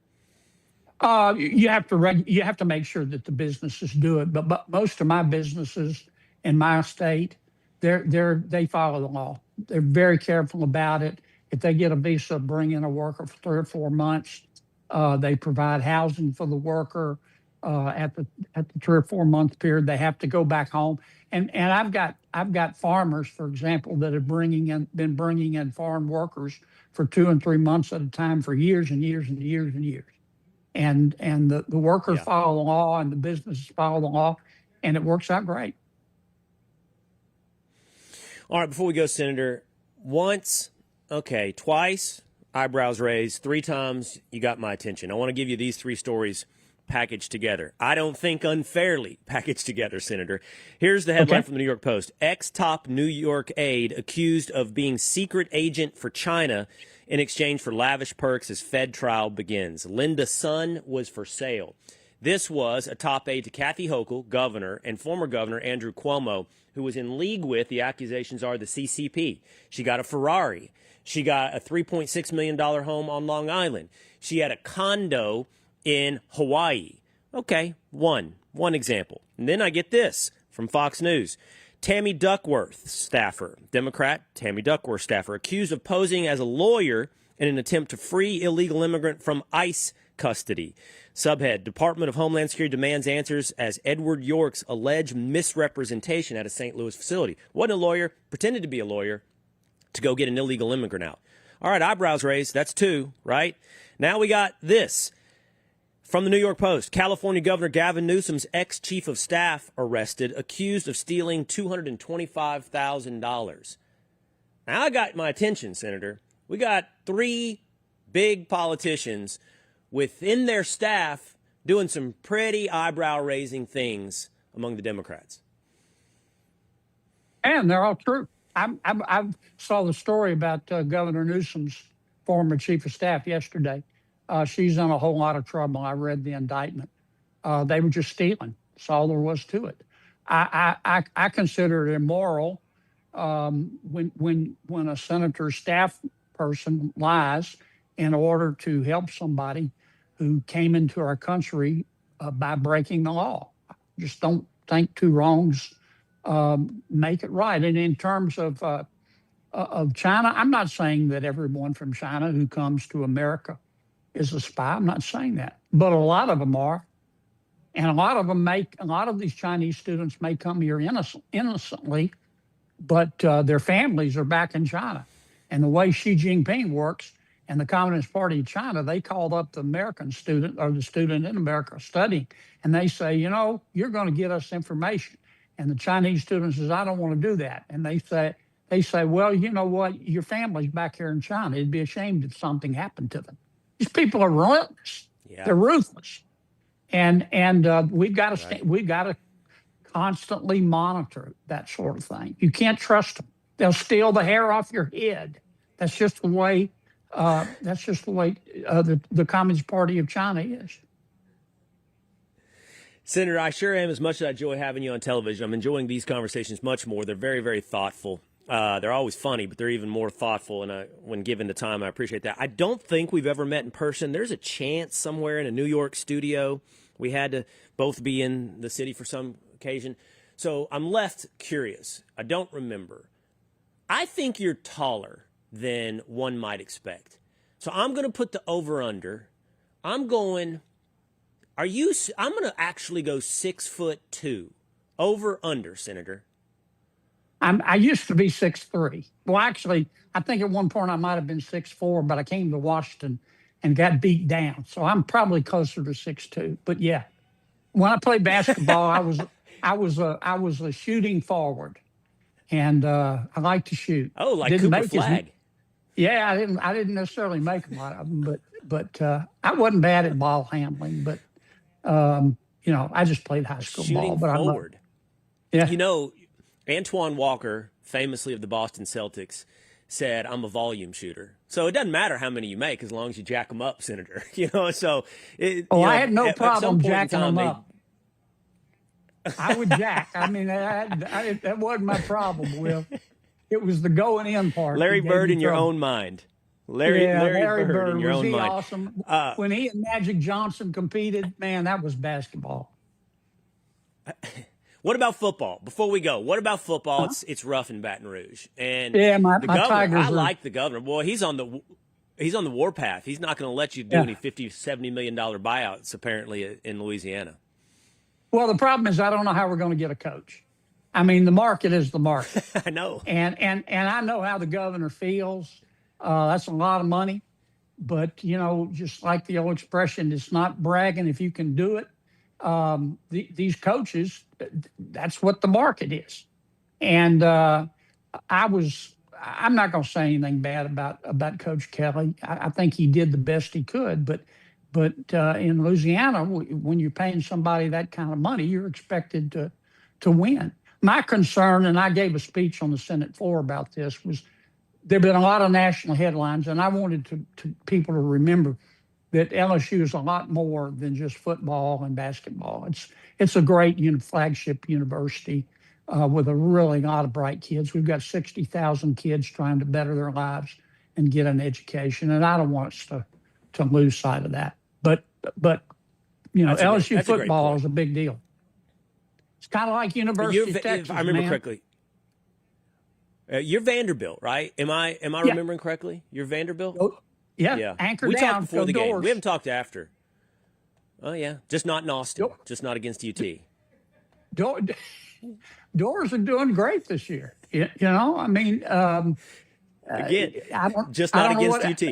You have to make sure that the businesses do it. But most of my businesses in my state, they follow the law. They're very careful about it. If they get a visa, bring in a worker for 3 or 4 months. They provide housing for the worker at the 3 or 4 month period. They have to go back home. And I've got farmers, for example, that have been bringing in foreign workers for 2 and 3 months at a time for years and years and years and years. And the workers follow the law and the businesses follow the law, and it works out great. All right, before we go, Senator, twice, eyebrows raised, 3 times, you got my attention. I want to give you these 3 stories packaged together. I don't think unfairly packaged together, Senator. Here's the headline from the New York Post. Ex-top New York aide accused of being secret agent for China in exchange for lavish perks as Fed trial begins. Linda Sun was for sale. This was a top aide to Kathy Hochul, governor, and former governor Andrew Cuomo, who was in league with, the accusations are, the CCP. She got a Ferrari. She got a $3.6 million home on Long Island. She had a condo in Hawaii. Okay, one example. And then I get this from Fox News. Tammy Duckworth staffer, Democrat Tammy Duckworth staffer, accused of posing as a lawyer in an attempt to free illegal immigrant from ICE custody. Subhead, Department of Homeland Security demands answers as Edward York's alleged misrepresentation at a St. Louis facility. Wasn't a lawyer, pretended to be a lawyer to go get an illegal immigrant out. All right, eyebrows raised. That's 2, right? Now we got this. From the New York Post, California Governor Gavin Newsom's ex-chief of staff arrested, accused of stealing $225,000. Now, I got my attention, Senator. We got 3 big politicians within their staff doing some pretty eyebrow-raising things among the Democrats. And they're all true. I saw the story about Governor Newsom's former chief of staff yesterday. She's in a whole lot of trouble. I read the indictment. They were just stealing. That's all there was to it. I consider it immoral when a senator's staff person lies in order to help somebody who came into our country by breaking the law. Just don't think 2 wrongs make it right. And in terms of China, I'm not saying that everyone from China who comes to America is a spy. I'm not saying that, but a lot of them are, and a lot of these Chinese students may come here innocently, but their families are back in China. And the way Xi Jinping works and the Communist Party of China, they called up the American student or the student in America studying, and they say, you know, you're going to get us information. And the Chinese student says, I don't want to do that. And they say, well, you know what? Your family's back here in China. It'd be a shame if something happened to them. These people are relentless. Yeah. They're ruthless, and we've got to constantly monitor that sort of thing. You can't trust them. They'll steal the hair off your head. That's just the way. The Communist Party of China is. Senator, I sure am. As much as I enjoy having you on television, I'm enjoying these conversations much more. They're very, very thoughtful. They're always funny, but they're even more thoughtful, and when given the time, I appreciate that. I don't think we've ever met in person. There's a chance somewhere in a New York studio. We had to both be in the city for some occasion. So I'm left curious. I don't remember. I think you're taller than one might expect. So I'm going to put the over-under. I'm going to actually go 6'2". Over-under, Senator. I used to be 6'3". Well, actually, I think at one point I might have been 6'4", but I came to Washington and got beat down. So I'm probably closer to 6'2". But yeah, when I played basketball, I was a shooting forward, and I like to shoot. Oh, like Cooper Flag. Yeah, I didn't necessarily make a lot of them, but I wasn't bad at ball handling. But I just played high school shooting ball. But forward. Yeah, Antoine Walker, famously of the Boston Celtics, said, I'm a volume shooter. So it doesn't matter how many you make as long as you jack them up, Senator. I had no problem jacking them up. I would jack. I mean, that wasn't my problem, Will. It was the going in part. Larry Bird in your own mind. Larry Bird in your own mind. Awesome. When he and Magic Johnson competed, man, that was basketball. What about football? Before we go, what about football? It's rough in Baton Rouge, and my governor. Tigers I like the governor. Boy, he's on the warpath. He's not going to let you do any $50-70 million buyouts apparently in Louisiana. Well, the problem is I don't know how we're going to get a coach. I mean, the market is the market. I know, and I know how the governor feels. That's a lot of money, but just like the old expression, it's not bragging if you can do it. These coaches, that's what the market is. And I'm not going to say anything bad about Coach Kelly. I think he did the best he could, but in Louisiana, when you're paying somebody that kind of money, you're expected to win. My concern, and I gave a speech on the Senate floor about this, was there have been a lot of national headlines, and I wanted people to remember that LSU is a lot more than just football and basketball. It's a great flagship university with a really lot of bright kids. We've got 60,000 kids trying to better their lives and get an education, and I don't want us to lose sight of that. But LSU football is a big deal. It's kind of like University of Texas. If I remember correctly. You're Vanderbilt, right? Am I remembering correctly? You're Vanderbilt? Oh, yeah. Anchor we down. Talked before the doors. game. We haven't talked after. Oh yeah, just not in Austin. Just not against UT. Doors are doing great this year. I mean, again, just not against UT.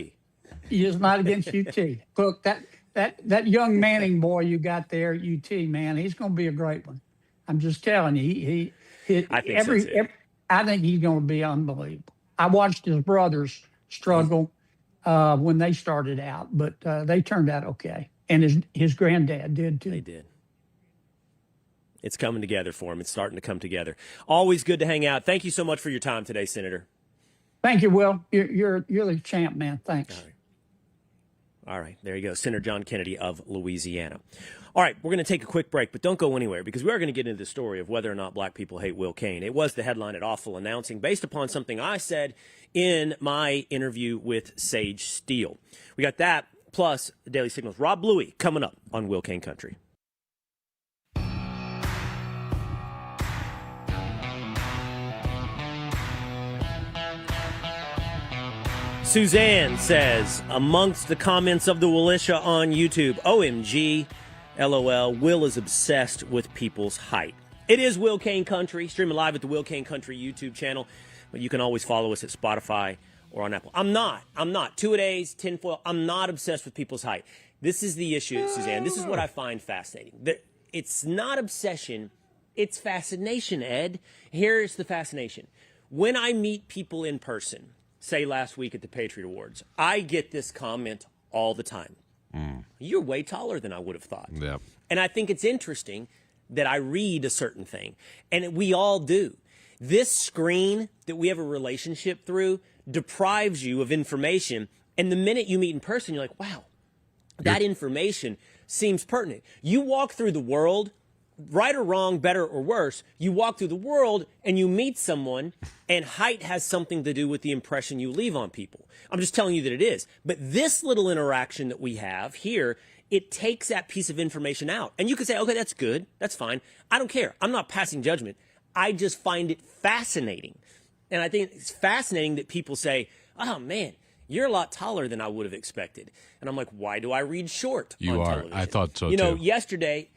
Just not against UT. Look, that young Manning boy you got there at UT, man, he's going to be a great one. I'm just telling you, I think so too. I think he's going to be unbelievable. I watched his brothers struggle when they started out, but they turned out okay, and his granddad did too. They did. It's coming together for him. It's starting to come together. Always good to hang out. Thank you so much for your time today, Senator. Thank you, Will. You're the champ, man. Thanks. All right, there you go. Senator John Kennedy of Louisiana. All right, we're going to take a quick break, but don't go anywhere because we are going to get into the story of whether or not black people hate Will Cain. It was the headline at Awful Announcing based upon something I said in my interview with Sage Steele. We got that, plus the Daily Signal's Rob Bluey coming up on Will Cain Country. Suzanne says, amongst the comments of the militia on YouTube, OMG, LOL, Will is obsessed with people's height. It is Will Cain Country, streaming live at the Will Cain Country YouTube channel, but you can always follow us at Spotify or on Apple. I'm not. Two-a-days, tinfoil, I'm not obsessed with people's height. This is the issue, Suzanne. This is what I find fascinating. It's not obsession, it's fascination, Ed. Here's the fascination. When I meet people in person, say last week at the Patriot Awards, I get this comment all the time. You're way taller than I would have thought. Yeah. And I think it's interesting that I read a certain thing, and we all do. This screen that we have a relationship through deprives you of information, and the minute you meet in person, you're like, wow, that information seems pertinent. You walk through the world, right or wrong, better or worse, you walk through the world and you meet someone, and height has something to do with the impression you leave on people. I'm just telling you that it is. But this little interaction that we have here, it takes that piece of information out. And you could say, okay, that's good. That's fine. I don't care. I'm not passing judgment. I just find it fascinating. And I think it's fascinating that people say, oh, man, you're a lot taller than I would have expected. And I'm like, why do I read short on television? I thought so, too. You know, yesterday...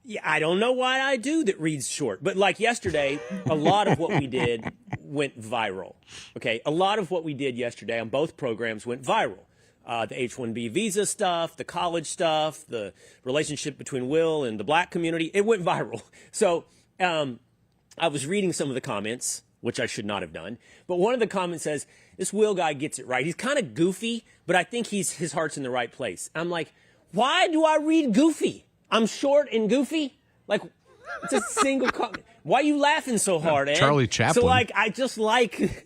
Yeah, I don't know why I do that reads short, but like yesterday, a lot of what we did went viral. Okay, a lot of what we did yesterday on both programs went viral. The H-1B visa stuff, the college stuff, the relationship between Will and the black community, it went viral. So I was reading some of the comments, which I should not have done, but one of the comments says, this Will guy gets it right. He's kind of goofy, but I think his heart's in the right place. I'm like, why do I read goofy? I'm short and goofy? Like, it's a single comment. Why are you laughing so hard, Ed? Charlie Chaplin. So, like, I just like...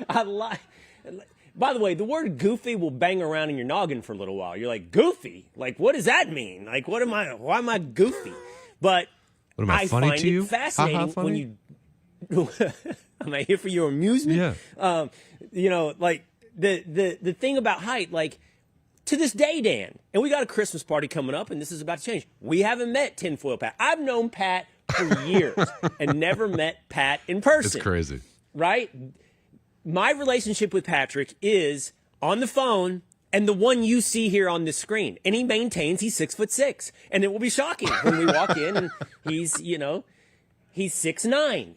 I like... By the way, the word goofy will bang around in your noggin for a little while. You're like, goofy? Like, what does that mean? Like, why am I goofy? But what, am I funny find to you? It fascinating when you... Am I here for your amusement? Yeah. You know, like, the thing about height, like... To this day, Dan, and we got a Christmas party coming up, and this is about to change. We haven't met Tinfoil Pat. I've known Pat for years and never met Pat in person. It's crazy. Right? My relationship with Patrick is on the phone and the one you see here on this screen. And he maintains he's 6'6". And it will be shocking when we walk in and he's 6'9".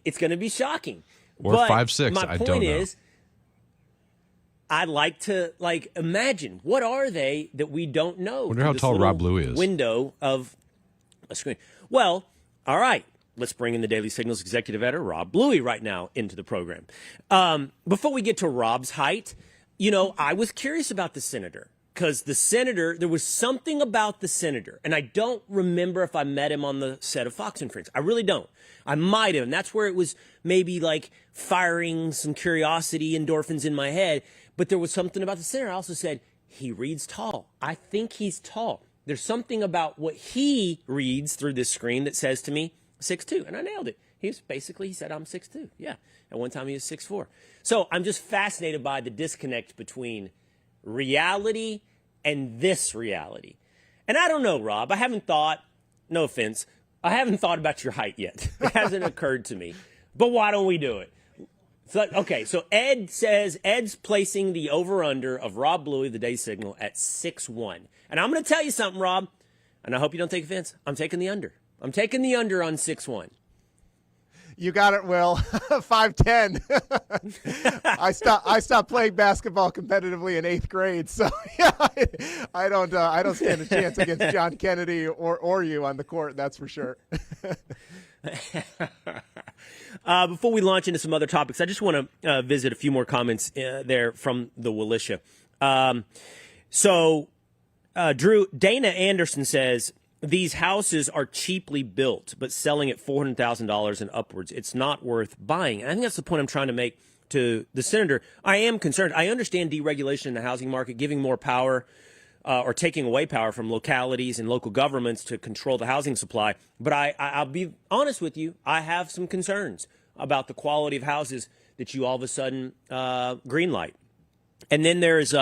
It's going to be shocking. Or 5'6". I don't know. I like to imagine what are they that we don't know. Wonder how tall Rob Bluey is. Window of a screen. Well, all right. Let's bring in the Daily Signal's executive editor, Rob Bluey, right now into the program. Before we get to Rob's height, I was curious about the senator because there was something about the senator, and I don't remember if I met him on the set of Fox and Friends. I really don't. I might have, and that's where it was maybe like firing some curiosity endorphins in my head. But there was something about the senator. I also said, he reads tall. I think he's tall. There's something about what he reads through this screen that says to me, 6'2", and I nailed it. He said, I'm 6'2". Yeah. At one time he was 6'4". So I'm just fascinated by the disconnect between reality and this reality. And I don't know, Rob, I haven't thought about your height yet. It hasn't occurred to me. But why don't we do it? So Ed says Ed's placing the over-under of Rob Bluey, the Day Signal, at 6'1". And I'm going to tell you something, Rob, and I hope you don't take offense. I'm taking the under. I'm taking the under on 6'1". You got it, Will. 5'10". I stopped playing basketball competitively in 8th grade, so yeah, I don't stand a chance against John Kennedy or you on the court. That's for sure. Before we launch into some other topics, I just want to visit a few more comments there from the Willisha. Drew, Dana Anderson says, these houses are cheaply built, but selling at $400,000 and upwards. It's not worth buying. And I think that's the point I'm trying to make to the senator. I am concerned. I understand deregulation in the housing market, giving more power or taking away power from localities and local governments to control the housing supply. But I'll be honest with you. I have some concerns about the quality of houses that you all of a sudden greenlight. And then there's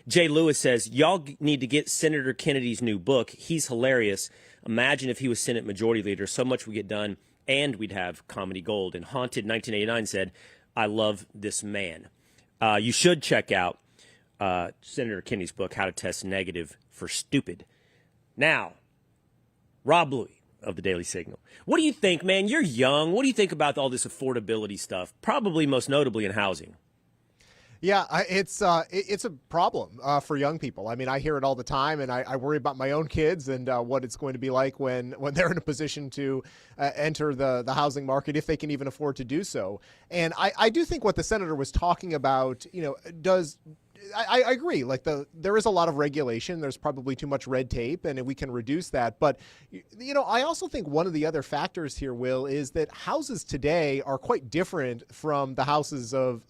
Jay Lewis says, y'all need to get Senator Kennedy's new book. He's hilarious. Imagine if he was Senate Majority Leader. So much would get done, and we'd have comedy gold. And Haunted 1989 said, I love this man. You should check out Senator Kennedy's book, How to Test Negative for Stupid. Now, Rob Bluey of the Daily Signal. What do you think, man? You're young. What do you think about all this affordability stuff, probably most notably in housing? Yeah, it's a problem for young people. I mean, I hear it all the time, and I worry about my own kids and what it's going to be like when they're in a position to enter the housing market, if they can even afford to do so. And I do think what the senator was talking about, I agree. Like there is a lot of regulation. There's probably too much red tape, and we can reduce that. But, I also think one of the other factors here, Will, is that houses today are quite different from the houses of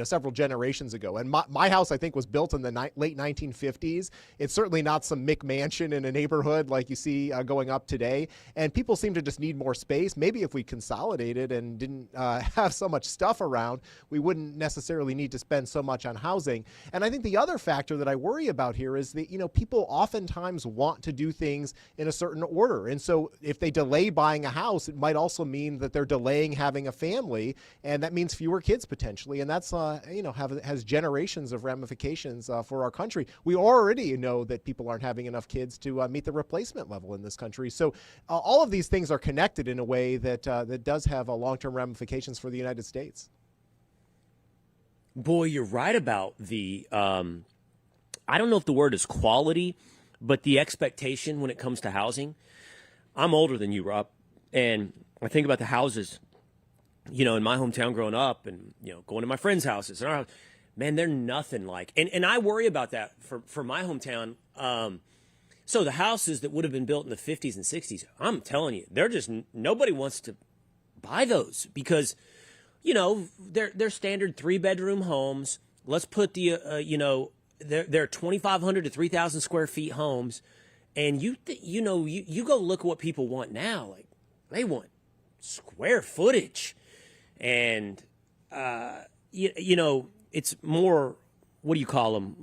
several generations ago. And my house, I think, was built in the late 1950s. It's certainly not some McMansion in a neighborhood like you see going up today. And people seem to just need more space. Maybe if we consolidated and didn't have so much stuff around, we wouldn't necessarily need to spend so much on housing. And I think the other factor that I worry about here is that, people oftentimes want to do things in a certain order. And so if they delay buying a house, it might also mean that they're delaying having a family. And that means fewer kids potentially. And that's, has generations of ramifications for our country. We already know that people aren't having enough kids to meet the replacement level in this country. So all of these things are connected in a way that does have long-term ramifications for the United States. Boy, you're right about the, I don't know if the word is quality, but the expectation when it comes to housing. I'm older than you, Rob, and I think about the houses, in my hometown growing up and, going to my friends' houses. Man, they're nothing like, and I worry about that for my hometown. So the houses that would have been built in the 50s and 60s, I'm telling you, nobody wants to buy those because they're standard 3-bedroom homes. Let's put they're 2,500 to 3,000 square feet homes, and you go look at what people want now. Like they want square footage, and it's more, what do you call them?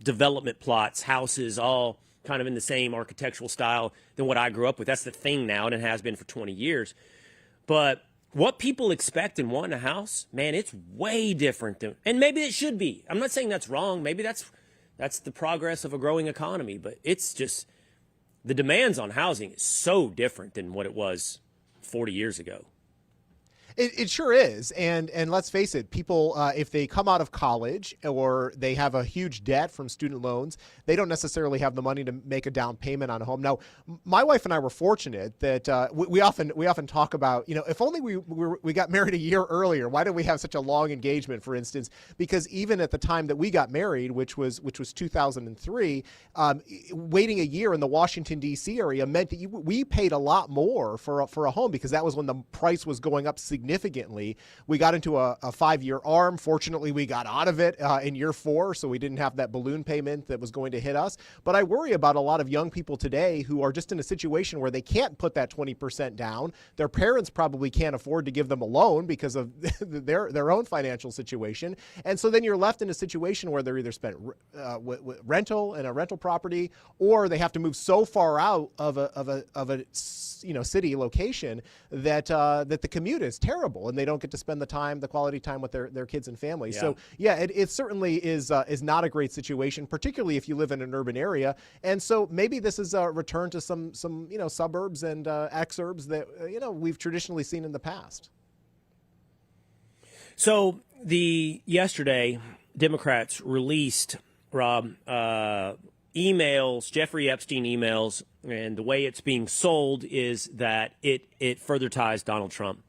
Development plots, houses, all kind of in the same architectural style than what I grew up with. That's the thing now, and it has been for 20 years. But what people expect and want in a house, man, it's way different and maybe it should be. I'm not saying that's wrong. Maybe that's the progress of a growing economy, but it's just the demands on housing is so different than what it was 40 years ago. It sure is. And let's face it, people, if they come out of college or they have a huge debt from student loans, they don't necessarily have the money to make a down payment on a home. Now, my wife and I were fortunate that we often talk about, if only we got married a year earlier. Why did we have such a long engagement, for instance? Because even at the time that we got married, which was 2003, waiting a year in the Washington, D.C. area meant that we paid a lot more for a home because that was when the price was going up significantly. We got into a 5-year ARM. Fortunately, we got out of it in year 4, so we didn't have that balloon payment that was going to hit us. But I worry about a lot of young people today who are just in a situation where they can't put that 20% down. Their parents probably can't afford to give them a loan because of their own financial situation. And so then you're left in a situation where they're either spent rental in a rental property, or they have to move so far out of a city location, that that the commute is terrible and they don't get to spend the quality time with their kids and families. So yeah, it certainly is not a great situation, particularly if you live in an urban area. And so maybe this is a return to some suburbs and exurbs that we've traditionally seen in the past. So yesterday, Democrats released, Rob, emails, Jeffrey Epstein emails, and the way it's being sold is that it further ties Donald Trump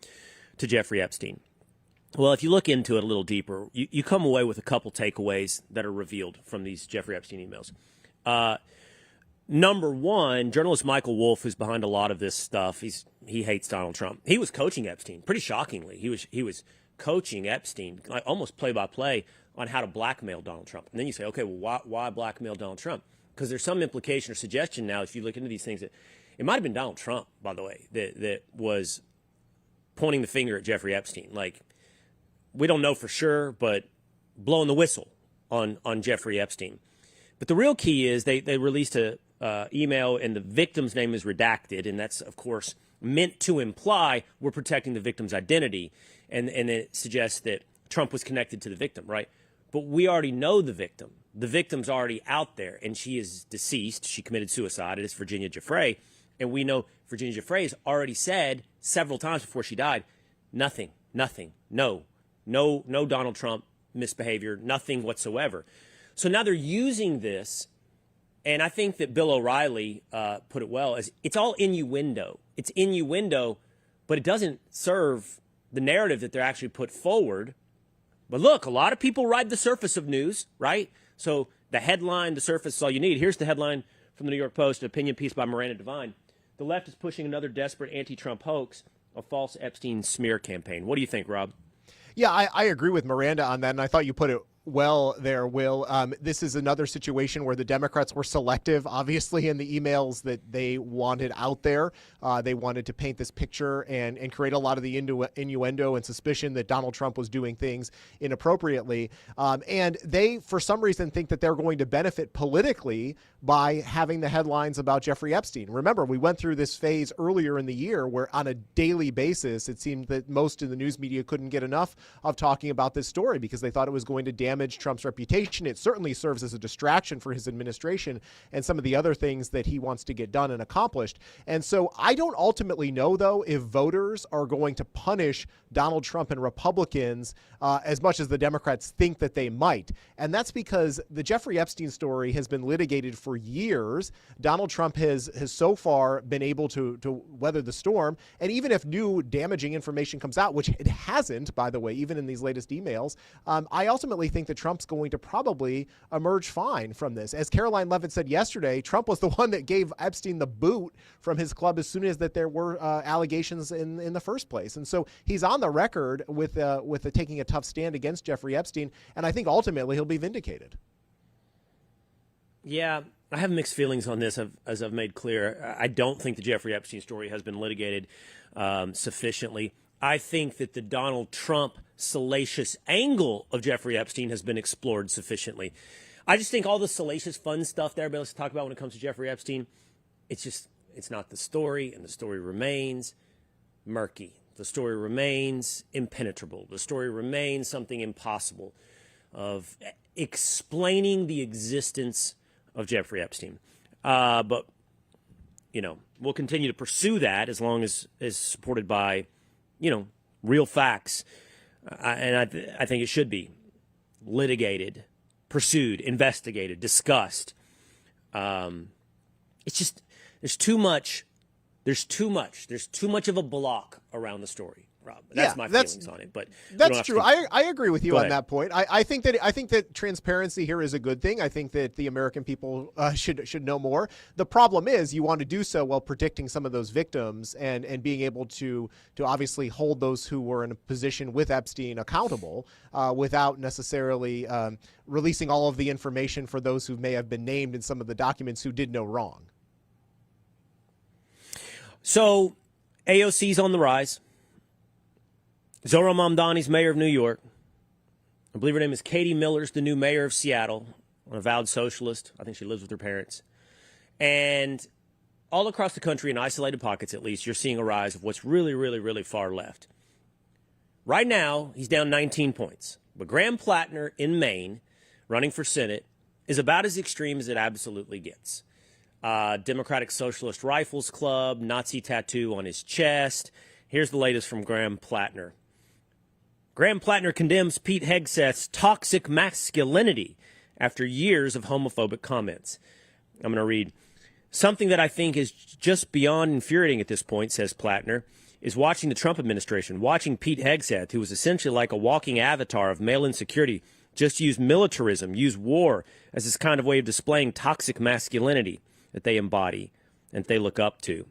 to Jeffrey Epstein. Well, if you look into it a little deeper, you come away with a couple takeaways that are revealed from these Jeffrey Epstein emails. Number one, journalist Michael Wolff, who's behind a lot of this stuff, he hates Donald Trump. He was coaching Epstein, pretty shockingly. He was coaching Epstein, like almost play-by-play, on how to blackmail Donald Trump. And then you say, okay, well, why blackmail Donald Trump? Because there's some implication or suggestion now, if you look into these things, that it might have been Donald Trump, by the way, that was pointing the finger at Jeffrey Epstein. Like, we don't know for sure, but blowing the whistle on Jeffrey Epstein. But the real key is they released a email, and the victim's name is redacted, and that's, of course, meant to imply we're protecting the victim's identity, and it suggests that Trump was connected to the victim, right? But we already know the victim. The victim's already out there, and she is deceased. She committed suicide. It is Virginia Giuffre, and we know Virginia Giuffre has already said several times before she died, nothing, no Donald Trump misbehavior, nothing whatsoever. So now they're using this, and I think that Bill O'Reilly put it well, as it's all innuendo. It's innuendo, but it doesn't serve the narrative that they're actually put forward. But look, a lot of people ride the surface of news, right? So the headline, the surface is all you need. Here's the headline from the New York Post, an opinion piece by Miranda Devine. The left is pushing another desperate anti-Trump hoax, a false Epstein smear campaign. What do you think, Rob? Yeah, I agree with Miranda on that, and I thought you put it well there, Will. This is another situation where the Democrats were selective, obviously, in the emails that they wanted out there. They wanted to paint this picture and create a lot of the innuendo and suspicion that Donald Trump was doing things inappropriately. And they, for some reason, think that they're going to benefit politically by having the headlines about Jeffrey Epstein. Remember, we went through this phase earlier in the year where on a daily basis, it seemed that most of the news media couldn't get enough of talking about this story because they thought it was going to damage Trump's reputation. It certainly serves as a distraction for his administration and some of the other things that he wants to get done and accomplished. And so I don't ultimately know, though, if voters are going to punish Donald Trump and Republicans as much as the Democrats think that they might. And that's because the Jeffrey Epstein story has been litigated for years. Donald Trump has so far been able to weather the storm. And even if new damaging information comes out, which it hasn't, by the way, even in these latest emails, I ultimately think that Trump's going to probably emerge fine from this. As Caroline Levitt said yesterday, Trump was the one that gave Epstein the boot from his club as soon as that there were allegations in the first place. And so he's on the record with taking a tough stand against Jeffrey Epstein, and I think ultimately he'll be vindicated. Yeah, I have mixed feelings on this, as I've made clear. I don't think the Jeffrey Epstein story has been litigated sufficiently. I think that the Donald Trump salacious angle of Jeffrey Epstein has been explored sufficiently. I just think all the salacious fun stuff that everybody wants to talk about when it comes to Jeffrey Epstein, it's not the story, and the story remains murky. The story remains impenetrable. The story remains something impossible of explaining the existence of Jeffrey Epstein. But, we'll continue to pursue that as long as supported by, real facts. And I think it should be litigated, pursued, investigated, discussed. It's just, there's too much of a block around the story, Rob. That's my feelings on it. But that's true. I agree with you on that point. I think that transparency here is a good thing. I think that the American people should know more. The problem is you want to do so while predicting some of those victims and being able to obviously hold those who were in a position with Epstein accountable without necessarily releasing all of the information for those who may have been named in some of the documents who did no wrong. So AOC's on the rise. Zohran Mamdani's mayor of New York. I believe her name is Katie Miller's the new mayor of Seattle, an avowed socialist. I think she lives with her parents. And all across the country, in isolated pockets at least, you're seeing a rise of what's really, really, really far left. Right now, he's down 19 points. But Graham Plattner in Maine, running for Senate, is about as extreme as it absolutely gets. Democratic Socialist Rifles Club, Nazi tattoo on his chest. Here's the latest from Graham Plattner. Graham Plattner condemns Pete Hegseth's toxic masculinity after years of homophobic comments. I'm going to read. Something that I think is just beyond infuriating at this point, says Plattner, is watching the Trump administration, watching Pete Hegseth, who was essentially like a walking avatar of male insecurity, just use militarism, use war as this kind of way of displaying toxic masculinity that they embody and they look up to.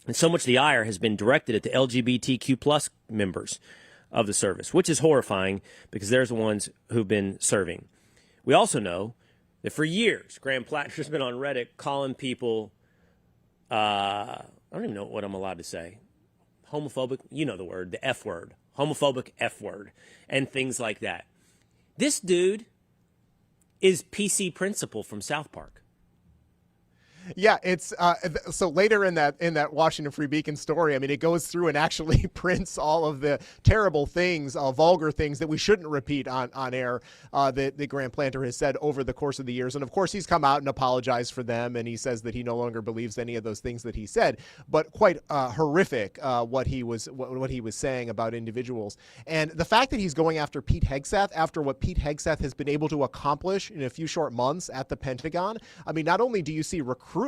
And so much the ire has been directed at the LGBTQ plus members of the service, which is horrifying because they're the ones who've been serving. We also know that for years, Graham Plattner's been on Reddit calling people, I don't even know what I'm allowed to say, homophobic, you know the word, the F word, homophobic F word, and things like that. This dude is PC Principal from South Park. Yeah, it's so later in that Washington Free Beacon story, I mean, it goes through and actually prints all of the terrible things, vulgar things that we shouldn't repeat on air that Graham Plattner has said over the course of the years. And of course, he's come out and apologized for them, and he says that he no longer believes any of those things that he said. But quite horrific what he was saying about individuals. And the fact that he's going after Pete Hegseth, after what Pete Hegseth has been able to accomplish in a few short months at the Pentagon, I mean, not only do you see recruitment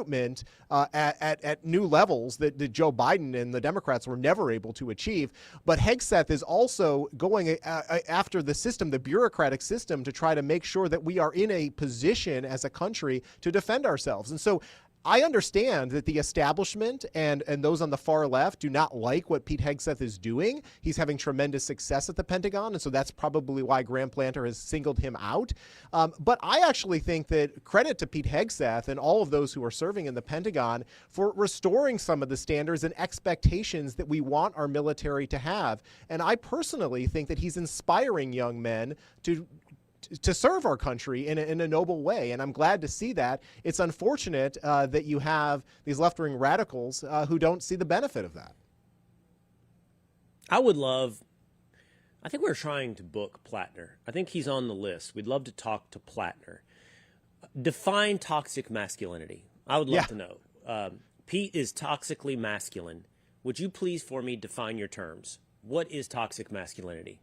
at new levels that Joe Biden and the Democrats were never able to achieve, but Hegseth is also going after the system, the bureaucratic system, to try to make sure that we are in a position as a country to defend ourselves. And so I understand that the establishment and those on the far left do not like what Pete Hegseth is doing. He's having tremendous success at the Pentagon, and so that's probably why Graham Plattner has singled him out. But I actually think that credit to Pete Hegseth and all of those who are serving in the Pentagon for restoring some of the standards and expectations that we want our military to have. And I personally think that he's inspiring young men to serve our country in a noble way. And I'm glad to see that. It's unfortunate that you have these left-wing radicals who don't see the benefit of that. I think we're trying to book Plattner. I think he's on the list. We'd love to talk to Plattner. Define toxic masculinity. I would love to know. Pete is toxically masculine. Would you please for me define your terms? What is toxic masculinity?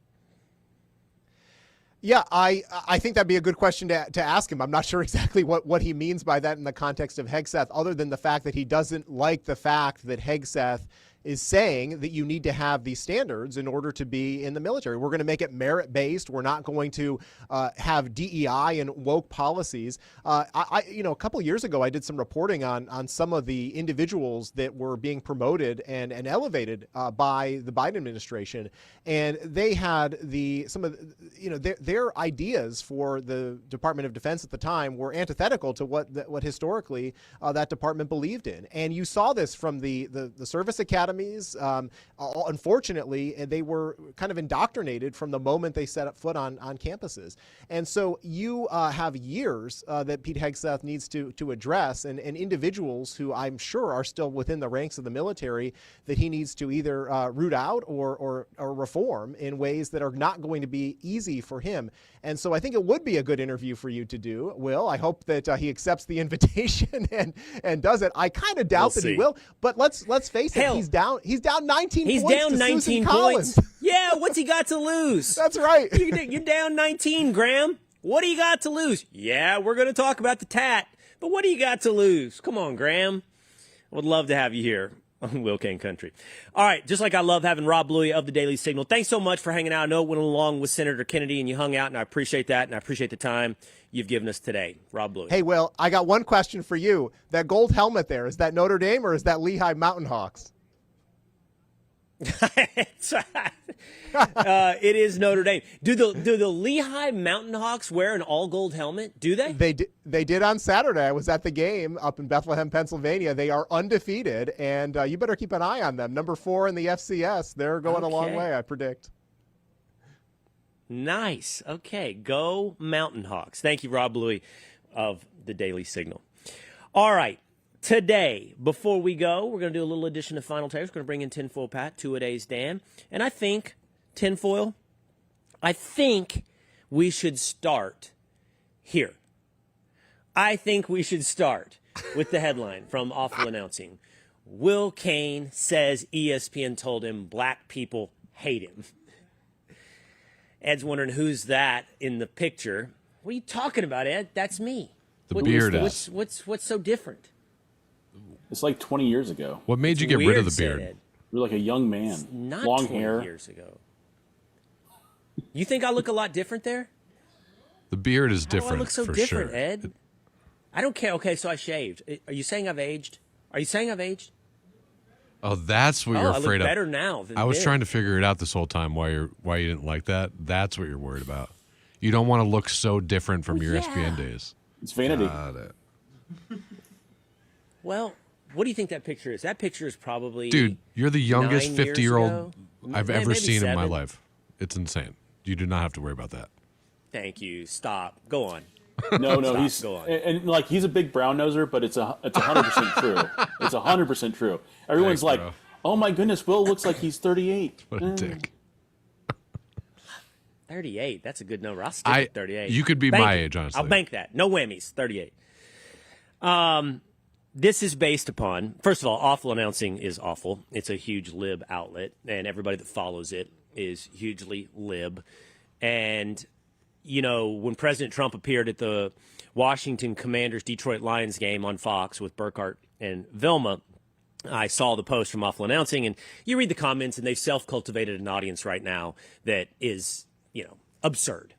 Yeah, I think that'd be a good question to ask him. I'm not sure exactly what he means by that in the context of Hegseth, other than the fact that he doesn't like the fact that Hegseth is saying that you need to have these standards in order to be in the military. We're going to make it merit-based. We're not going to have DEI and woke policies. A couple of years ago, I did some reporting on some of the individuals that were being promoted and elevated by the Biden administration, and they had their ideas for the Department of Defense at the time were antithetical to what historically that department believed in. And you saw this from the service academies. Unfortunately, they were kind of indoctrinated from the moment they set up foot on campuses. And so you have years that Pete Hegseth needs to address, and individuals who I'm sure are still within the ranks of the military that he needs to either root out or reform in ways that are not going to be easy for him. And so I think it would be a good interview for you to do, Will. I hope that he accepts the invitation and does it. I kind of doubt that he will, but let's face it, he's down 19 He's points down to 19 Susan points. Collins. Yeah, what's he got to lose? That's right. You're down 19, Graham. What do you got to lose? Yeah, we're going to talk about the tat, but what do you got to lose? Come on, Graham. I would love to have you here on Will Cain Country. All right, just like I love having Rob Bluey of the Daily Signal. Thanks so much for hanging out. I know it went along with Senator Kennedy, and you hung out, and I appreciate that, and I appreciate the time you've given us today. Rob Bluey. Hey, Will, I got one question for you. That gold helmet there, is that Notre Dame or is that Lehigh Mountain Hawks? It is Notre Dame. Do the Lehigh Mountain Hawks wear an all gold helmet? Do they? They did on Saturday. I was at the game up in Bethlehem, Pennsylvania. They are undefeated, and you better keep an eye on them. Number 4 in the FCS. They're going a long way, I predict. Nice. Okay, go Mountain Hawks. Thank you, Rob Bluey of the Daily Signal. All right. today, before we go, we're going to do a little addition of Final Takes. We're going to bring in Tinfoil Pat, Two-A-Days Dan. And I think, Tinfoil, we should start here. I think we should start with the headline from Awful Announcing. Will Cain says ESPN told him black people hate him. Ed's wondering who's that in the picture. What are you talking about, Ed? That's me. The beard is. What's so different? It's like 20 years ago. What made you get rid of the beard? You're like a young man. It's not long 20 hair. years ago. You think I look a lot different there? The beard is How do different. I look so for different, sure. Ed? I don't care. Okay, so I shaved. Are you saying I've aged? Are you saying I've aged? Oh, that's what you're I afraid look of. better now than I was then. trying to figure it out this whole time why you didn't like that. That's what you're worried about. You don't want to look so different from your ESPN days. It's vanity. Got it. Well, what do you think that picture is? That picture is probably Dude, you're the youngest 9 years 50-year-old ago? I've Maybe ever seen in my 7. life. It's insane. You do not have to worry about that. Thank you. Stop. Go on. No, Stop. he's Go on. and like he's a big brown noser, but it's 100% true. It's 100% true. Everyone's Thanks, like, bro. "Oh my goodness, Will looks like he's 38." What a dick. 38. That's a good number. I'll stick at 38. You could be Bank my it. age, honestly. I'll bank that. No whammies. 38. This is based upon, first of all, Awful Announcing is awful. It's a huge lib outlet, and everybody that follows it is hugely lib. And, you know, when President Trump appeared at the Washington Commanders Detroit Lions game on Fox with Burkhart and Vilma, I saw the post from Awful Announcing, and you read the comments, and they've self-cultivated an audience right now that is, you know, absurd.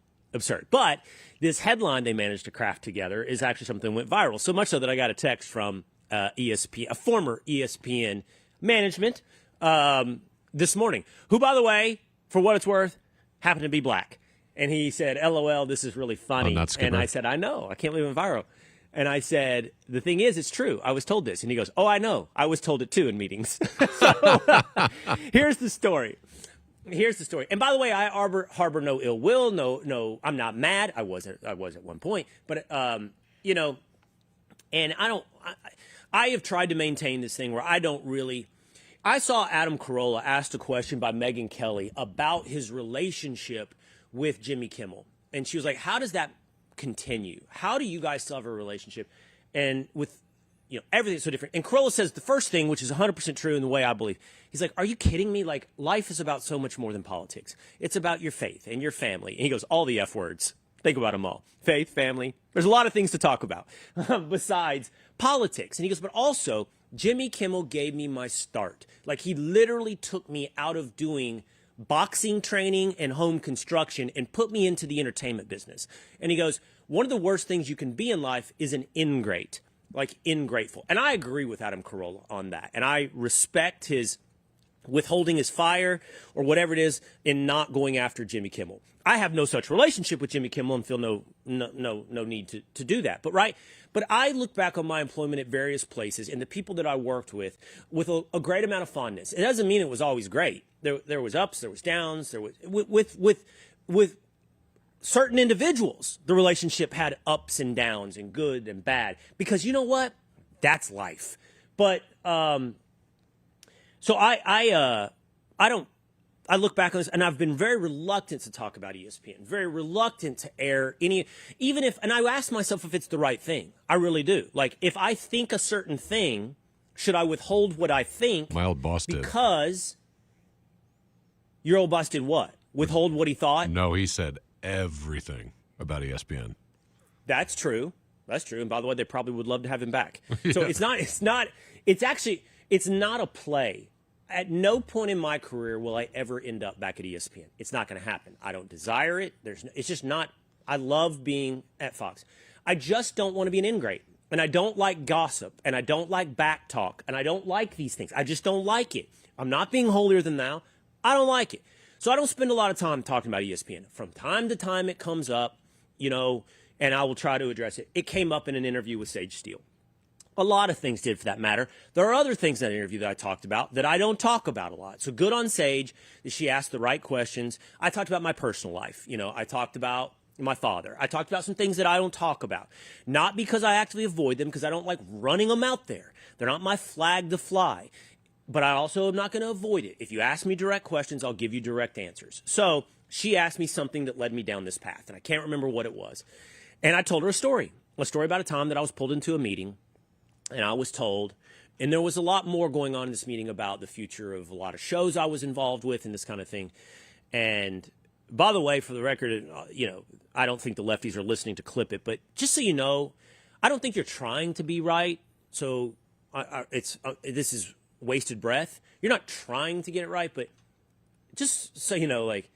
But this headline they managed to craft together is actually something that went viral, so much so that I got a text from ESPN, a former ESPN management this morning, who, by the way, for what it's worth, happened to be black. And he said, LOL, this is really funny. And I said, I know. I can't believe it went viral. And I said, the thing is, it's true. I was told this. And he goes, oh, I know. I was told it, too, in meetings. So here's the story. And by the way, I harbor no ill will. No, I'm not mad. I was at one point. But, you know, and I have tried to maintain this thing where I don't really. I saw Adam Carolla asked a question by Megyn Kelly about his relationship with Jimmy Kimmel. And she was like, how does that continue? How do you guys still have a relationship? And with, you know, everything's so different. And Carolla says the first thing, which is 100% true in the way I believe. He's like, are you kidding me? Like, life is about so much more than politics. It's about your faith and your family. And he goes, all the F words. Think about them all. Faith, family. There's a lot of things to talk about besides politics. And he goes, but also, Jimmy Kimmel gave me my start. Like, he literally took me out of doing boxing training and home construction and put me into the entertainment business. And he goes, one of the worst things you can be in life is an ingrate, like ingrateful. And I agree with Adam Carolla on that. And I respect his withholding his fire or whatever it is in not going after Jimmy Kimmel. I have no such relationship with Jimmy Kimmel and feel no need to do that. But I look back on my employment at various places and the people that I worked with a great amount of fondness. It doesn't mean it was always great. There was ups, there was downs, there was with certain individuals, the relationship had ups and downs and good and bad, because you know what? That's life. But so I look back on this, and I've been very reluctant to talk about ESPN, very reluctant to air even if, and I ask myself if it's the right thing. I really do. Like, if I think a certain thing, should I withhold what I think? My old boss did. Because your old boss did what? Withhold what he thought? No, he said everything about ESPN. That's true. That's true. And by the way, they probably would love to have him back. So it's not a play. At no point in my career will I ever end up back at ESPN. It's not going to happen. I don't desire it. It's just not. I love being at Fox. I just don't want to be an ingrate. And I don't like gossip. And I don't like back talk. And I don't like these things. I just don't like it. I'm not being holier than thou. I don't like it. So I don't spend a lot of time talking about ESPN. From time to time it comes up, you know, and I will try to address it. It came up in an interview with Sage Steele. A lot of things did, for that matter. There are other things in that interview that I talked about that I don't talk about a lot. So good on Sage that she asked the right questions. I talked about my personal life. You know, I talked about my father. I talked about some things that I don't talk about. Not because I actively avoid them, because I don't like running them out there. They're not my flag to fly. But I also am not going to avoid it. If you ask me direct questions, I'll give you direct answers. So she asked me something that led me down this path, and I can't remember what it was. And I told her a story about a time that I was pulled into a meeting, and I was told, and there was a lot more going on in this meeting about the future of a lot of shows I was involved with and this kind of thing. And by the way, for the record, I don't think the lefties are listening to clip it, but just so you know, I don't think you're trying to be right. So this is wasted breath. You're not trying to get it right, but just so you know, like,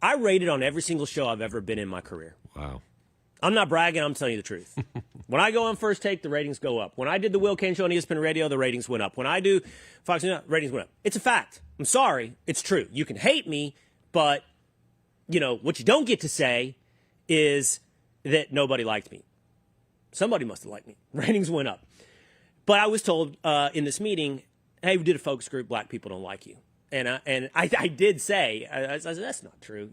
I rated on every single show I've ever been in my career. Wow. I'm not bragging. I'm telling you the truth. When I go on First Take, the ratings go up. When I did the Will Cain Show on ESPN Radio, the ratings went up. When I do Fox News, ratings went up. It's a fact. I'm sorry. It's true. You can hate me, but, what you don't get to say is that nobody liked me. Somebody must have liked me. Ratings went up. But I was told in this meeting, hey, we did a focus group, black people don't like you. And I did say, I said, that's not true,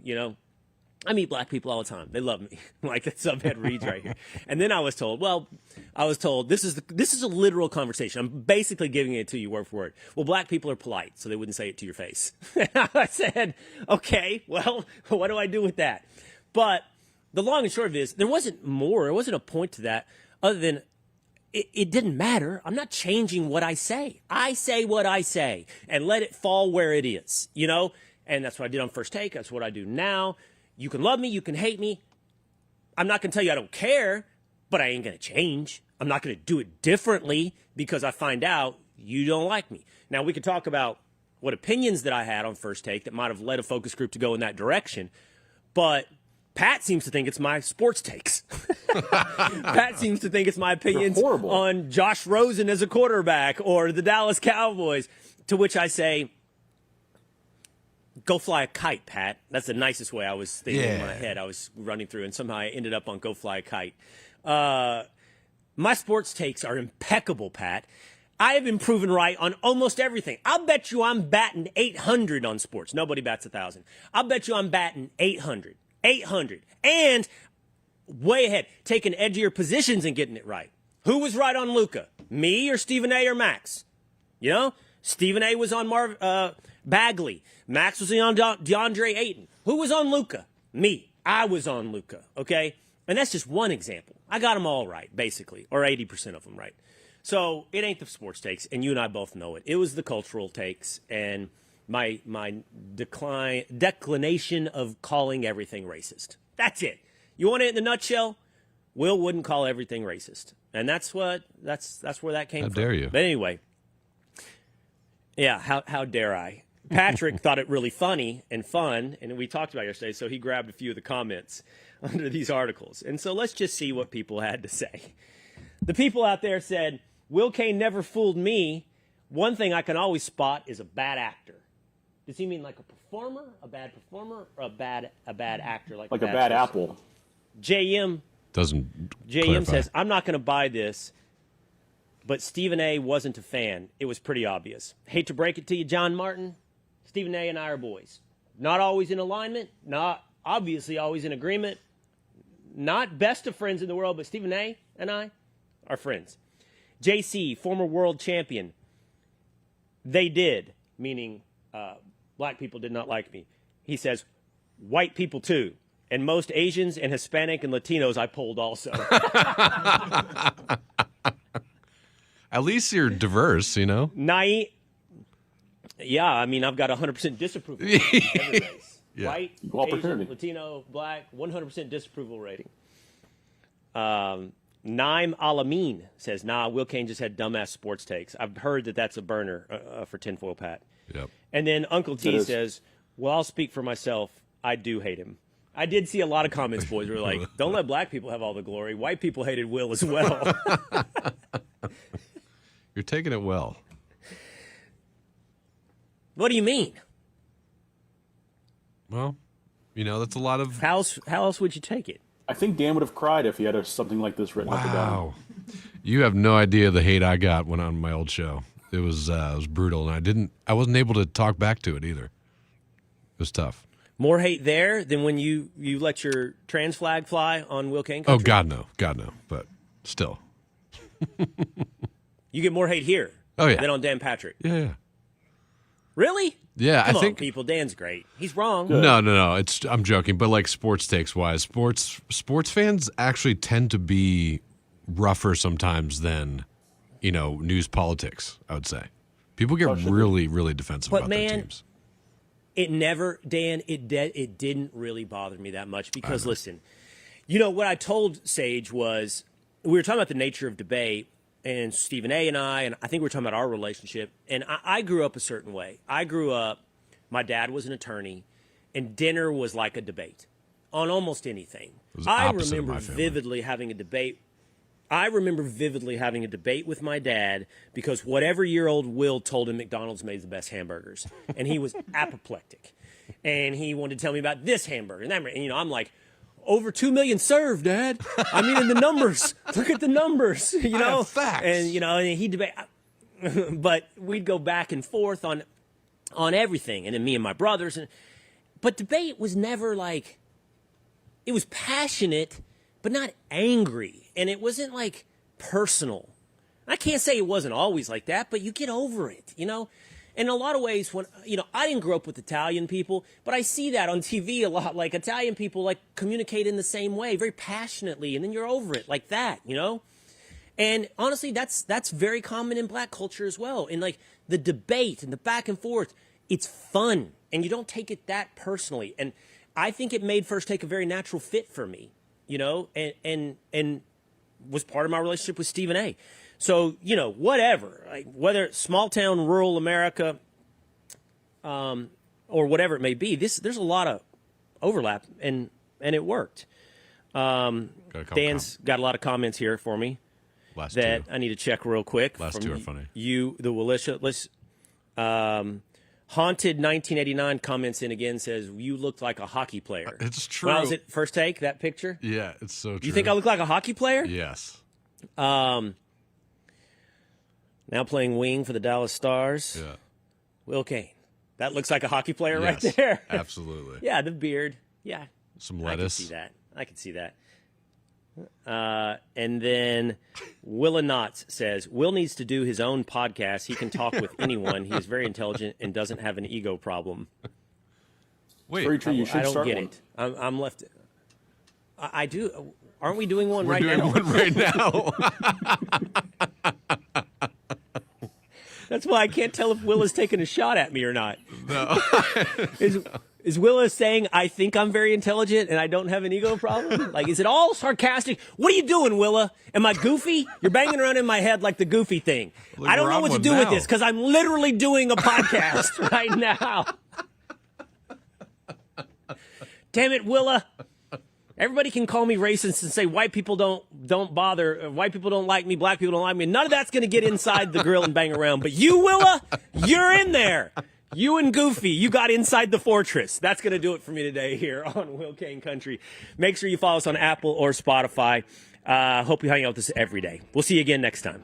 I meet black people all the time. They love me. Like that subhead reads right here. And then I was told, this is a literal conversation. I'm basically giving it to you word for word. Well, black people are polite, so they wouldn't say it to your face. I said, okay, well, what do I do with that? But the long and short of it is, there wasn't a point to that other than it didn't matter. I'm not changing what I say. I say what I say and let it fall where it is, And that's what I did on First Take. That's what I do now. You can love me, you can hate me. I'm not going to tell you I don't care, but I ain't going to change. I'm not going to do it differently because I find out you don't like me. Now, we could talk about what opinions that I had on First Take that might have led a focus group to go in that direction, but Pat seems to think it's my sports takes. Pat seems to think it's my opinions on Josh Rosen as a quarterback or the Dallas Cowboys, to which I say, go fly a kite, Pat. That's the nicest way I was thinking in my head. I was running through, and somehow I ended up on go fly a kite. My sports takes are impeccable, Pat. I have been proven right on almost everything. I'll bet you I'm batting 800 on sports. Nobody bats 1,000. I'll bet you I'm batting 800. 800. And way ahead, taking edgier positions and getting it right. Who was right on Luka? Me or Stephen A or Max? Stephen A was on Bagley. Max was on DeAndre Ayton. Who was on Luka? Me. I was on Luka, okay? And that's just one example. I got them all right, basically, or 80% of them right. So it ain't the sports takes, and you and I both know it. It was the cultural takes and my declination of calling everything racist. That's it. You want it in a nutshell? Will wouldn't call everything racist. And that's where that came from. How dare you? But anyway, yeah, how dare I? Patrick thought it really funny and fun, and we talked about it yesterday, so he grabbed a few of the comments under these articles. And so let's just see what people had to say. The people out there said, Will Cain never fooled me. One thing I can always spot is a bad actor. Does he mean like a performer, a bad performer, or a bad actor? Like a bad apple. JM doesn't. JM says, I'm not going to buy this, but Stephen A wasn't a fan. It was pretty obvious. Hate to break it to you, John Martin. Stephen A and I are boys. Not always in alignment, not obviously always in agreement. Not best of friends in the world, but Stephen A and I are friends. JC, former world champion. They did, meaning black people did not like me. He says, white people too. And most Asians and Hispanic and Latinos I polled also. At least you're diverse, Naive. Yeah, I mean, I've got 100% disapproval rating. Every race. Yeah. White, Asian, Latino, black, 100% disapproval rating. Naim Alameen says, Will Cain just had dumbass sports takes. I've heard that that's a burner for Tinfoil Pat. Yep. And then Uncle T says, well, I'll speak for myself. I do hate him. I did see a lot of comments, boys, were like, don't let black people have all the glory. White people hated Will as well. You're taking it well. What do you mean? Well, that's a lot of... How else would you take it? I think Dan would have cried if he had something like this written up about him. You have no idea the hate I got when on my old show. It was brutal, and I wasn't able to talk back to it either. It was tough. More hate there than when you let your trans flag fly on Will Cain Oh, country? God, no. But still. You get more hate here Oh, yeah. than on Dan Patrick. Yeah. Really? Yeah, Come I think on, people. Dan's great. He's wrong. No. I'm joking, but like sports takes wise, sports fans actually tend to be rougher sometimes than, news politics, I would say. People get really, really defensive about their teams. It never, Dan, it didn't really bother me that much because, listen, what I told Sage was we were talking about the nature of debate, and Stephen A. and I think we were talking about our relationship, and I grew up a certain way. I grew up, my dad was an attorney, and dinner was like a debate on almost anything. I remember vividly having a debate. I remember vividly having a debate with my dad because whatever year-old Will told him McDonald's made the best hamburgers, and he was apoplectic, and he wanted to tell me about this hamburger and that. And I'm like, over 2 million served, Dad. I mean, in the numbers. Look at the numbers. I have facts. And and he debate, but we'd go back and forth on everything, and then me and my brothers, but debate was never like. It was passionate, but not angry. And it wasn't like personal. I can't say it wasn't always like that, but you get over it, In a lot of ways, when, I didn't grow up with Italian people, but I see that on TV a lot. Like Italian people like communicate in the same way, very passionately, and then you're over it like that, And honestly, that's very common in black culture as well. And like the debate and the back and forth, it's fun, and you don't take it that personally. And I think it made First Take a very natural fit for me, and was part of my relationship with Stephen A. So, whatever, like whether it's small town, rural America, or whatever it may be, there's a lot of overlap, and it worked. Dan's got a lot of comments here for me that I need to check real quick. Last two are funny. The Willisha. Let's, Haunted 1989 comments in again, says, you looked like a hockey player. It's true. Well, was it First Take, that picture? Yeah, it's so true. You think I look like a hockey player? Yes. Now playing wing for the Dallas Stars. Yeah. Will Cain. That looks like a hockey player Yes, right there. Absolutely. Yeah, the beard. Yeah. Some lettuce. I can see that. And then Willa Knotts says, Will needs to do his own podcast. He can talk with anyone. He is very intelligent and doesn't have an ego problem. Wait, Very true. You should I don't start get one. it. I'm left. I do. Aren't we doing one We're right doing now? one right now. That's why I can't tell if Willa's taking a shot at me or not. No. Is Willa saying, I think I'm very intelligent and I don't have an ego problem? Like, is it all sarcastic? What are you doing, Willa? Am I goofy? You're banging around in my head like the goofy thing. Look, I don't we're know on what to one do with now. this because I'm literally doing a podcast right now. Damn it, Willa. Everybody can call me racist and say white people don't bother, white people don't like me, black people don't like me. None of that's going to get inside the grill and bang around. But you, Willa, you're in there. You and Goofy, you got inside the fortress. That's going to do it for me today here on Will Cain Country. Make sure you follow us on Apple or Spotify. Hope you hang out with us every day. We'll see you again next time.